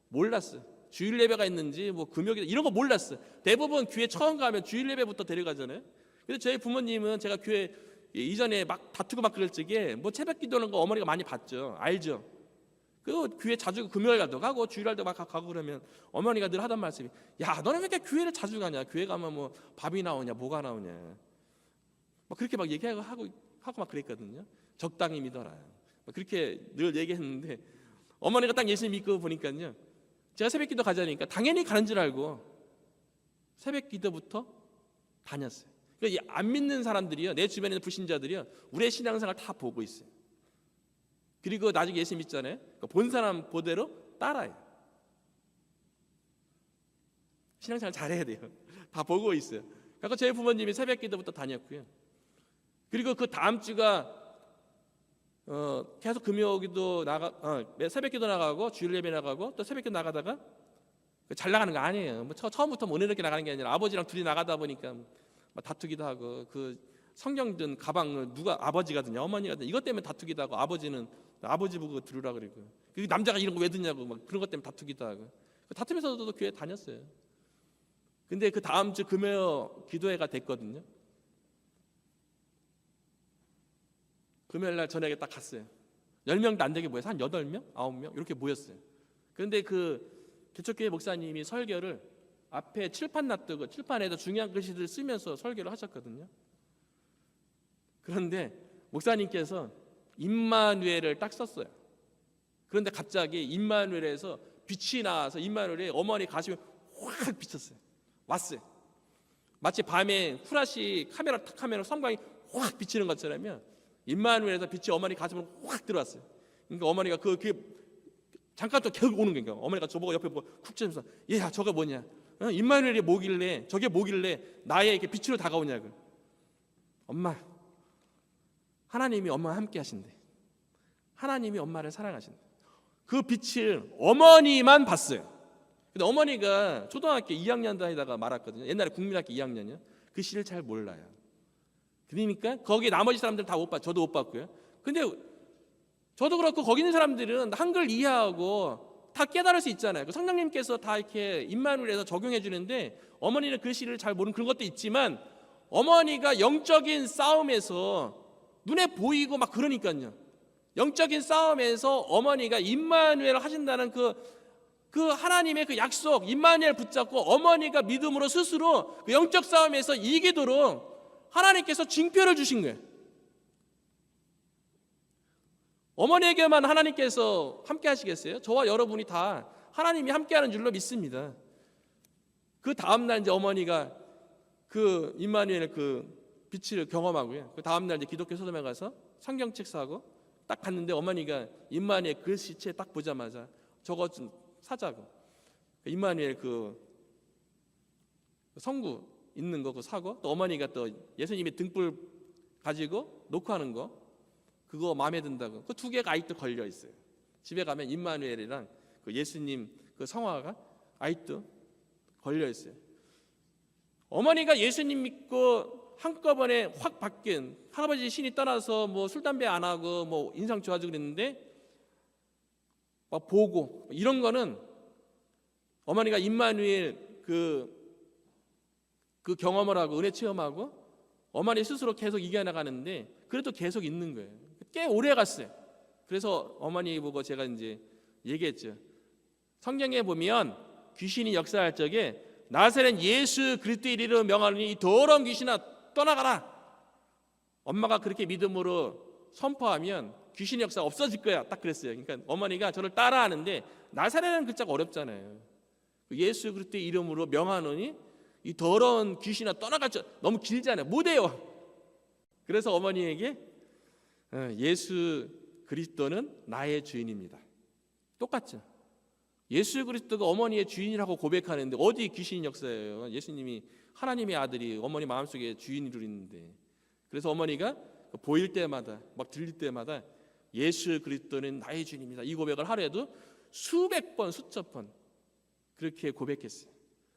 몰랐어요. 주일 예배가 있는지 뭐 금요일 이런 거 몰랐어요. 대부분 교회 처음 가면 주일 예배부터 데려가잖아요. 그래서 저희 부모님은 제가 교회 이전에 막 다투고 막 그럴 적에 뭐 새벽기도는 거 어머니가 많이 봤죠. 알죠. 그 교회 자주 금요일날도 가고 주일날도 막 가고 그러면 어머니가 늘 하던 말씀이, 야, 너는 왜 이렇게 교회를 자주 가냐? 교회 가면 뭐 밥이 나오냐, 뭐가 나오냐, 막 그렇게 막 얘기하고 막 그랬거든요. 적당히 믿어라. 그렇게 늘 얘기했는데 어머니가 딱 예수님 믿고 보니까요, 제가 새벽기도 가자니까 당연히 가는 줄 알고 새벽기도부터 다녔어요. 그러니까 안 믿는 사람들이요, 내 주변에 있는 불신자들이요, 우리의 신앙생활 다 보고 있어요. 그리고 나중에 예수 믿잖아요. 그러니까 본 사람 보대로 따라요. 신앙생활 잘해야 돼요. 다 보고 있어요. 그러니까 저희 부모님이 새벽기도부터 다녔고요. 그리고 그 다음 주가 계속 금요기도 새벽기도 나가고 주일 예배 나가고 또 새벽기도 나가다가 잘 나가는 거 아니에요. 뭐 처음부터 못 이렇게 나가는 게 아니라 아버지랑 둘이 나가다 보니까 막 다투기도 하고, 그 성경 든 가방을 누가, 아버지가 드냐 어머니가 드냐 이것 때문에 다투기도 하고, 아버지는 아버지 보고 들으라 그러고, 그 남자가 이런 거 왜 듣냐고 막 그런 것 때문에 다투기도 하고, 다투면서도 교회 다녔어요. 근데 그 다음 주 금요 기도회가 됐거든요. 금요일날 저녁에 딱 갔어요. 10명도 안 되게 모여서 한 8명? 9명? 이렇게 모였어요. 그런데 그 개척교회 목사님이 설교를 앞에 칠판 놔두고 칠판에다 중요한 글씨들 쓰면서 설교를 하셨거든요. 그런데 목사님께서 임마누엘을 딱 썼어요. 그런데 갑자기 임마누엘에서 빛이 나와서 임마누엘의 어머니 가슴이 확 비쳤어요. 왔어요. 마치 밤에 후라시 카메라 탁 하면 성광이 확 비치는 것처럼요, 임마누엘에서 빛이 어머니 가슴으로 확 들어왔어요. 그러니까 어머니가 그게 잠깐 또 계속 오는 거니까 어머니가 저보고 옆에 보고 쿡 치면서, 얘야 저거 뭐냐? 임마누엘이 뭐길래, 저게 뭐길래 나에게 빛으로 다가오냐고. 엄마, 하나님이 엄마와 함께 하신대. 하나님이 엄마를 사랑하신대. 그 빛을 어머니만 봤어요. 근데 어머니가 초등학교 2학년 다니다가 말았거든요. 옛날에 국민학교 2학년이요. 그 시를 잘 몰라요. 그러니까 거기 나머지 사람들 다 못 봤, 저도 못 봤고요. 근데 저도 그렇고 거기 있는 사람들은 한글 이해하고 다 깨달을 수 있잖아요. 성령님께서 다 이렇게 임마누엘에서 적용해 주는데, 어머니는 글씨를 잘 모르는 그런 것도 있지만 어머니가 영적인 싸움에서 눈에 보이고 막 그러니까요. 영적인 싸움에서 어머니가 임마누엘 하신다는 그 하나님의 그 약속 임마누엘 붙잡고 어머니가 믿음으로 스스로 그 영적 싸움에서 이기도록 하나님께서 징표를 주신 거예요. 어머니에게만 하나님께서 함께 하시겠어요? 저와 여러분이 다 하나님이 함께하는 줄로 믿습니다. 그 다음날 이제 어머니가 그 임마누엘 그 빛을 경험하고요. 그 다음날 이제 기독교 서점에 가서 성경책 사고 딱 갔는데 어머니가 임마누엘 글씨체 딱 보자마자 저거 좀 사자고, 임마누엘 그 성구 있는 거 그거 사고, 또 어머니가 또 예수님의 등불 가지고 녹화하는 거 그거 마음에 든다고, 그 두 개가 아직도 걸려 있어요. 집에 가면 임마누엘이랑 그 예수님 그 성화가 아직도 걸려 있어요. 어머니가 예수님 믿고 한꺼번에 확 바뀐, 할아버지 신이 떠나서 뭐 술 담배 안 하고 뭐 인상 좋아지고 그랬는데 막 보고 이런 거는 어머니가 임마누엘 그 경험을 하고 은혜 체험하고 어머니 스스로 계속 이겨나가는데 그래도 계속 있는 거예요. 꽤 오래 갔어요. 그래서 어머니 보고 제가 이제 얘기했죠. 성경에 보면 귀신이 역사할 적에 나사렛 예수 그리스도의 이름으로 명하노니 이 더러운 귀신아 떠나가라. 엄마가 그렇게 믿음으로 선포하면 귀신 역사 없어질 거야. 딱 그랬어요. 그러니까 어머니가 저를 따라하는데 나사렛은 글자가 어렵잖아요. 예수 그리스도의 이름으로 명하노니 이 더러운 귀신아 떠나가죠. 너무 길잖아요. 못해요. 그래서 어머니에게 예수 그리스도는 나의 주인입니다. 똑같죠. 예수 그리스도가 어머니의 주인이라고 고백하는데 어디 귀신 역사예요? 예수님이 하나님의 아들이 어머니 마음속에 주인으로 있는데. 그래서 어머니가 보일 때마다 막 들릴 때마다 예수 그리스도는 나의 주인입니다. 이 고백을 하루에도 수백 번 수천 번 그렇게 고백했어요.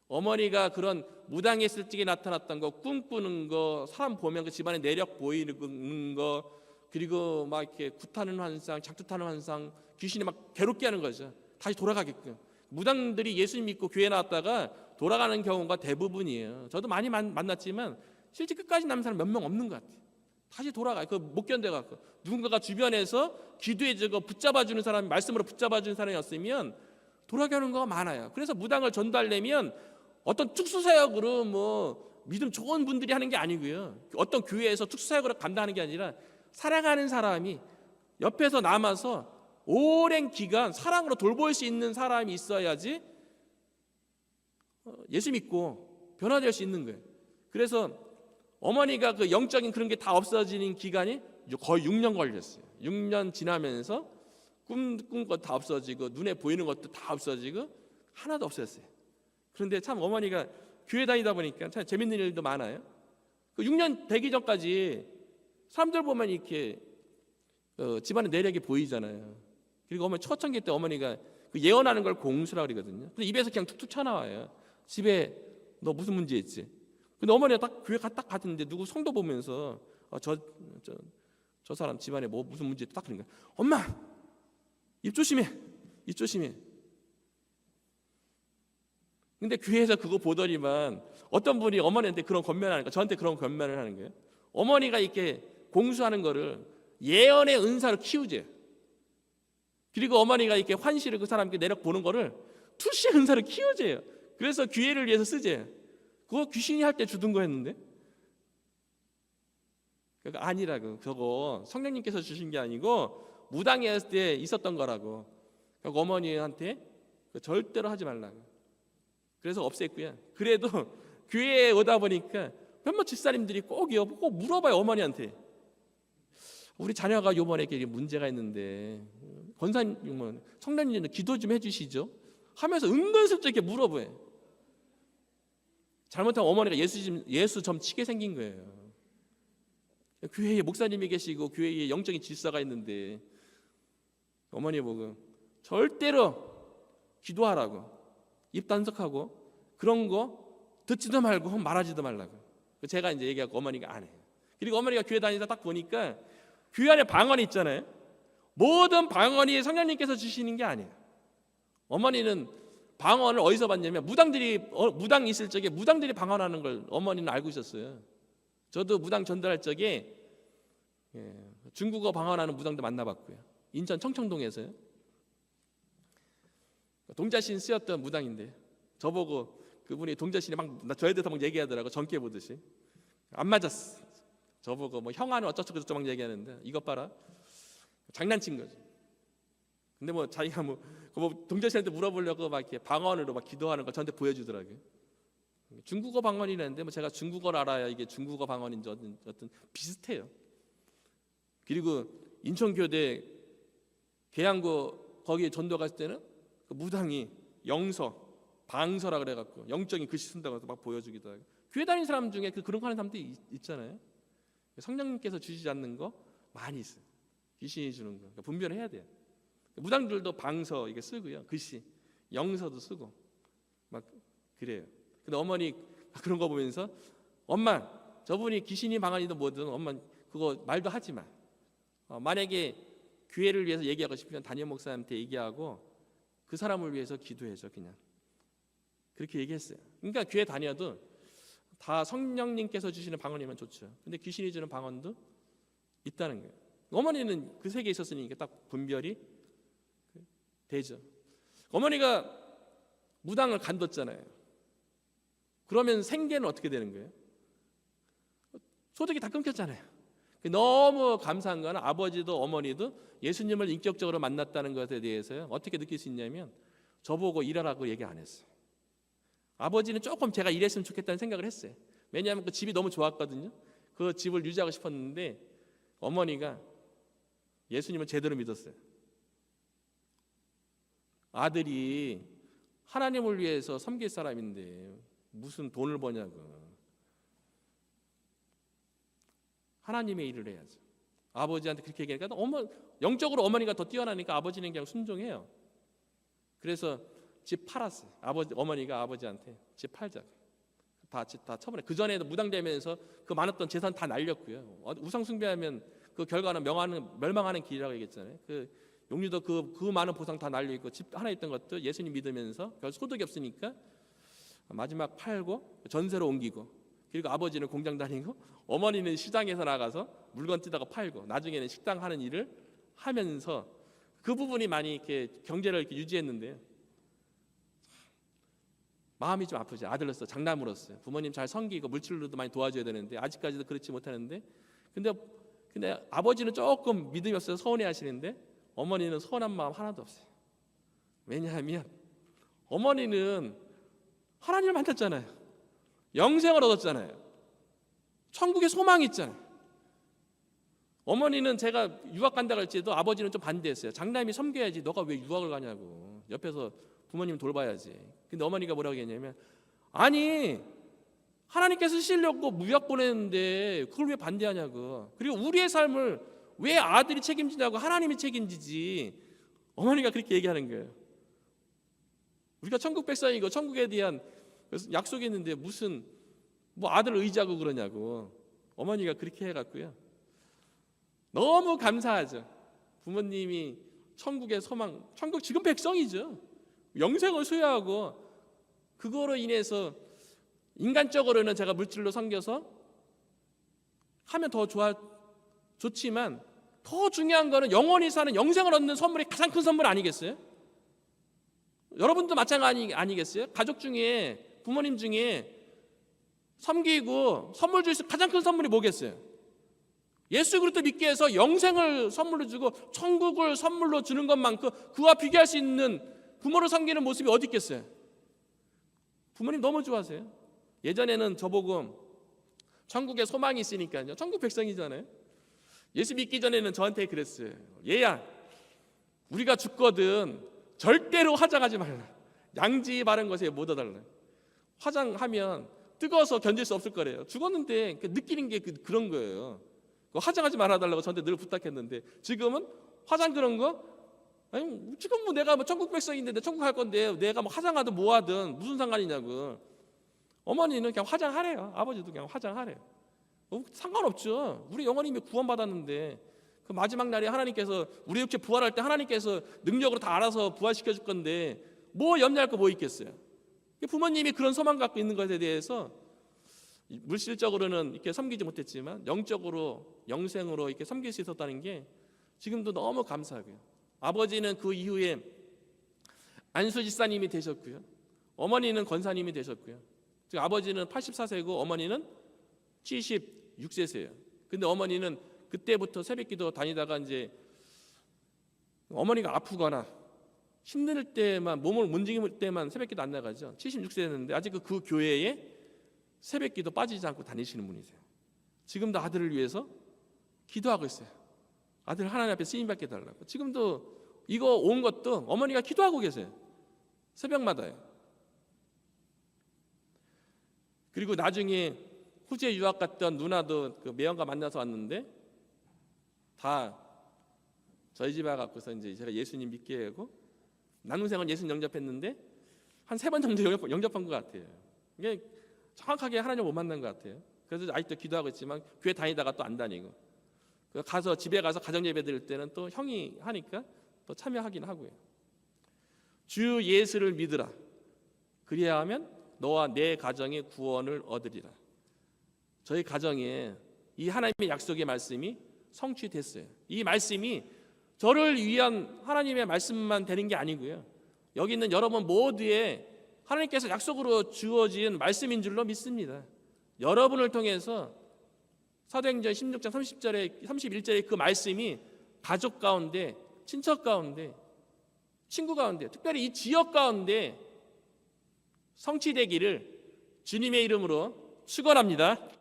어머니가 그런 무당에 있을 적에 나타났던 거, 꿈꾸는 거, 사람 보면 그 집안의 내력 보이는 거, 그리고 막 이렇게 구타는 환상, 작두타는 환상, 귀신이 막 괴롭게 하는 거죠. 다시 돌아가게끔. 무당들이 예수님 믿고 교회 나왔다가 돌아가는 경우가 대부분이에요. 저도 많이 만났지만 실제 끝까지 남는 사람 몇 명 없는 것 같아요. 다시 돌아가요. 그 못 견뎌갖고 누군가가 주변에서 기도해주고 붙잡아주는 사람이, 말씀으로 붙잡아주는 사람이 없으면 돌아가는 거가 많아요. 그래서 무당을 전달내면 어떤 특수사역으로 뭐 믿음 좋은 분들이 하는 게 아니고요. 어떤 교회에서 특수사역으로 감당하는 게 아니라 사랑하는 사람이 옆에서 남아서 오랜 기간 사랑으로 돌볼 수 있는 사람이 있어야지 예수 믿고 변화될 수 있는 거예요. 그래서 어머니가 그 영적인 그런 게 다 없어지는 기간이 거의 6년 걸렸어요. 6년 지나면서 꿈 것 다 없어지고 눈에 보이는 것도 다 없어지고 하나도 없었어요. 그런데 참 어머니가 교회 다니다 보니까 참 재밌는 일도 많아요. 그 6년 되기 전까지 사람들 보면 이렇게 집안의 내력이 보이잖아요. 그리고 어머니 초창기 때 어머니가 그 예언하는 걸 공수라고 그러거든요. 근데 입에서 그냥 툭툭 쳐나와요. 집에 너 무슨 문제 있지? 근데 어머니가 딱 교회 딱 갔는데 누구 성도 보면서 저 사람 집안에 뭐 무슨 문제 있다 딱 그런 거야. 엄마 입 조심해, 입 조심해. 근데 교회에서 그거 보더니만 어떤 분이 어머니한테 그런 권면하니까 저한테 그런 권면을 하는 거예요. 어머니가 이렇게 공수하는 거를 예언의 은사를 키우재. 그리고 어머니가 이렇게 환시를 그 사람께 내려 보는 거를 투시의 은사를 키워줘요. 그래서 기회를 위해서 쓰재. 그거 귀신이 할 때 주던 거였는데. 그러니까 아니라고. 저거 성령님께서 주신 게 아니고 무당이었을 때 있었던 거라고. 그러니까 어머니한테 절대로 하지 말라고. 그래서 없앴고요. 그래도 교회에 오다 보니까 몇몇 집사님들이 꼭 물어봐요. 어머니한테. 우리 자녀가 요번에 이렇게 문제가 있는데 권사님, 성령님은 기도 좀 해주시죠 하면서 은근슬쩍 이렇게 물어봐요. 잘못하면 어머니가 예수 점 치게 생긴 거예요. 교회에 목사님이 계시고 교회에 영적인 질서가 있는데 어머니 보고 절대로 기도하라고, 입 단속하고 그런 거 듣지도 말고 말하지도 말라고. 제가 이제 얘기하고 어머니가 안 해요. 그리고 어머니가 교회 다니다 딱 보니까 교회 안에 방언이 있잖아요. 모든 방언이 성령님께서 주시는 게 아니에요. 어머니는 방언을 어디서 봤냐면 무당 있을 적에 무당들이 방언하는 걸 어머니는 알고 있었어요. 저도 무당 전달할 적에 중국어 방언하는 무당도 만나봤고요. 인천 청청동에서요. 동자신 쓰였던 무당인데 저보고 그분이 동자신이 막 저에 대해서 막 얘기하더라고. 전깨 보듯이. 안 맞았어. 저보고 뭐 형아는 어쩌고저쩌고 막 얘기하는데 이것 봐라. 장난친 거죠. 근데 뭐 자기가 뭐 동자신한테 물어보려고 막 이렇게 방언으로 막 기도하는 거 저한테 보여주더라고요. 중국어 방언이라는데 뭐 제가 중국어를 알아야 이게 중국어 방언인지 어떤 비슷해요. 그리고 인천교대 계양고 거기에 전도 갔을 때는 그 무당이 영서, 방서라 그래갖고 영적인 글씨 쓴다고 해서 막 보여주기도 하고. 교회 다니는 사람 중에 그런 거 하는 사람들이 있잖아요. 성령님께서 주시지 않는 거 많이 있어요. 귀신이 주는 거. 그러니까 분별을 해야 돼요. 무당들도 방서 이게 쓰고요. 글씨, 영서도 쓰고 막 그래요. 근데 어머니 그런 거 보면서 엄마 저분이 귀신이 방언이든 뭐든 엄마 그거 말도 하지 마. 만약에 교회를 위해서 얘기하고 싶으면 담임 목사님한테 얘기하고 그 사람을 위해서 기도해줘 그냥. 그렇게 얘기했어요. 그러니까 교회 다녀도 다 성령님께서 주시는 방언이면 좋죠. 근데 귀신이 주는 방언도 있다는 거예요. 어머니는 그 세계에 있었으니까 딱 분별이 되죠. 어머니가 무당을 간뒀잖아요. 그러면 생계는 어떻게 되는 거예요? 소득이 다 끊겼잖아요. 너무 감사한 건 아버지도 어머니도 예수님을 인격적으로 만났다는 것에 대해서요, 어떻게 느낄 수 있냐면 저보고 일하라고 얘기 안 했어요. 아버지는 조금 제가 일했으면 좋겠다는 생각을 했어요. 왜냐하면 그 집이 너무 좋았거든요. 그 집을 유지하고 싶었는데 어머니가 예수님을 제대로 믿었어요. 아들이 하나님을 위해서 섬길 사람인데 무슨 돈을 버냐고. 하나님의 일을 해야죠. 아버지한테 그렇게 얘기하니까 영적으로 어머니가 더 뛰어나니까 아버지는 그냥 순종해요. 그래서 집 팔았어요. 어머니가 아버지한테 집 팔자고. 다 처분해. 그 전에도 무당되면서 그 많았던 재산 다 날렸고요. 우상 숭배하면 그 결과는 멸망하는 길이라고 얘기했잖아요. 그 용류도 그 많은 보상 다 날리고 집 하나 있던 것도 예수님 믿으면서 소득이 없으니까 마지막 팔고 전세로 옮기고, 그리고 아버지는 공장 다니고 어머니는 시장에서 나가서 물건 뜯다가 팔고 나중에는 식당 하는 일을 하면서 그 부분이 많이 이렇게 경제를 이렇게 유지했는데요. 마음이 좀 아프죠. 아들로서 장남으로서 부모님 잘 섬기고 물질로도 많이 도와줘야 되는데 아직까지도 그렇지 못하는데, 근데 아버지는 조금 믿음이 없어서 서운해하시는데 어머니는 서운한 마음 하나도 없어요. 왜냐하면 어머니는 하나님을 만났잖아요. 영생을 얻었잖아요. 천국에 소망이 있잖아요. 어머니는 제가 유학 간다고 할지도 아버지는 좀 반대했어요. 장남이 섬겨야지, 너가 왜 유학을 가냐고. 옆에서 부모님 돌봐야지. 근데 어머니가 뭐라고 했냐면, 아니 하나님께서 쓰시려고 무학 보냈는데 그걸 왜 반대하냐고. 그리고 우리의 삶을 왜 아들이 책임지냐고, 하나님이 책임지지. 어머니가 그렇게 얘기하는 거예요. 우리가 천국 백성이고 천국에 대한 약속이 있는데 무슨 아들 의지하고 그러냐고. 어머니가 그렇게 해갖고요. 너무 감사하죠. 부모님이 천국의 소망, 천국 지금 백성이죠. 영생을 수여하고, 그거로 인해서 인간적으로는 제가 물질로 섬겨서 하면 더 좋지만 더 중요한 거는 영원히 사는 영생을 얻는 선물이 가장 큰 선물 아니겠어요? 여러분도 마찬가지 아니겠어요? 가족 중에, 부모님 중에 섬기고 선물 줄 수 있는 가장 큰 선물이 뭐겠어요? 예수 그리스도 믿게 해서 영생을 선물로 주고 천국을 선물로 주는 것만큼 그와 비교할 수 있는 부모를 섬기는 모습이 어디 있겠어요? 부모님 너무 좋아하세요. 예전에는 저보고 천국에 소망이 있으니까요, 천국 백성이잖아요. 예수 믿기 전에는 저한테 그랬어요. 얘야, 우리가 죽거든 절대로 화장하지 말라. 양지 바른 것에 못 얻어달라. 화장하면 뜨거워서 견딜 수 없을 거래요. 죽었는데 느끼는 게 그런 거예요. 화장하지 말아달라고 저한테 늘 부탁했는데, 지금은 화장 그런 거, 아니 지금 내가 천국 백성인데 내 천국 갈 건데 내가 화장하든 뭐하든 무슨 상관이냐고. 어머니는 그냥 화장하래요. 아버지도 그냥 화장하래요. 상관없죠. 우리 영원히 이미 구원받았는데 그 마지막 날에 하나님께서 우리 육체 부활할 때 하나님께서 능력으로 다 알아서 부활시켜 줄 건데 뭐 염려할 거 뭐 있겠어요. 부모님이 그런 소망 갖고 있는 것에 대해서 물질적으로는 이렇게 섬기지 못했지만 영적으로 영생으로 이렇게 섬길 수 있었다는 게 지금도 너무 감사하고요. 아버지는 그 이후에 안수집사님이 되셨고요. 어머니는 권사님이 되셨고요. 즉 아버지는 84세고 어머니는 76세세요. 근데 어머니는 그때부터 새벽기도 다니다가 이제 어머니가 아프거나 힘들 때만, 몸을 못 움직일 때만 새벽기도 안 나가죠. 76세였는데 아직 그 교회에 새벽기도 빠지지 않고 다니시는 분이세요. 지금도 아들을 위해서 기도하고 있어요. 아들 하나님 앞에 쓰임받게 해달라고. 지금도 이거 온 것도 어머니가 기도하고 계세요. 새벽마다요. 그리고 나중에 호주에 유학 갔던 누나도 그 매형과 만나서 왔는데 다 저희 집에 와갖고서 이제 제가 예수님 믿게 하고, 남동생은 예수님 영접했는데 한 3번 정도 영접한 것 같아요. 이게 정확하게 하나님 못 만난 것 같아요. 그래서 아직도 기도하고 있지만 교회 다니다가 또 안 다니고, 가서 집에 가서 가정 예배 드릴 때는 또 형이 하니까 또 참여하긴 하고요. 주 예수를 믿으라. 그리야 하면 너와 내 가정의 구원을 얻으리라. 저희 가정에 이 하나님의 약속의 말씀이 성취됐어요. 이 말씀이 저를 위한 하나님의 말씀만 되는 게 아니고요. 여기 있는 여러분 모두의 하나님께서 약속으로 주어진 말씀인 줄로 믿습니다. 여러분을 통해서 사도행전 16장 31절의 그 말씀이 가족 가운데, 친척 가운데, 친구 가운데, 특별히 이 지역 가운데 성취되기를 주님의 이름으로 축원합니다.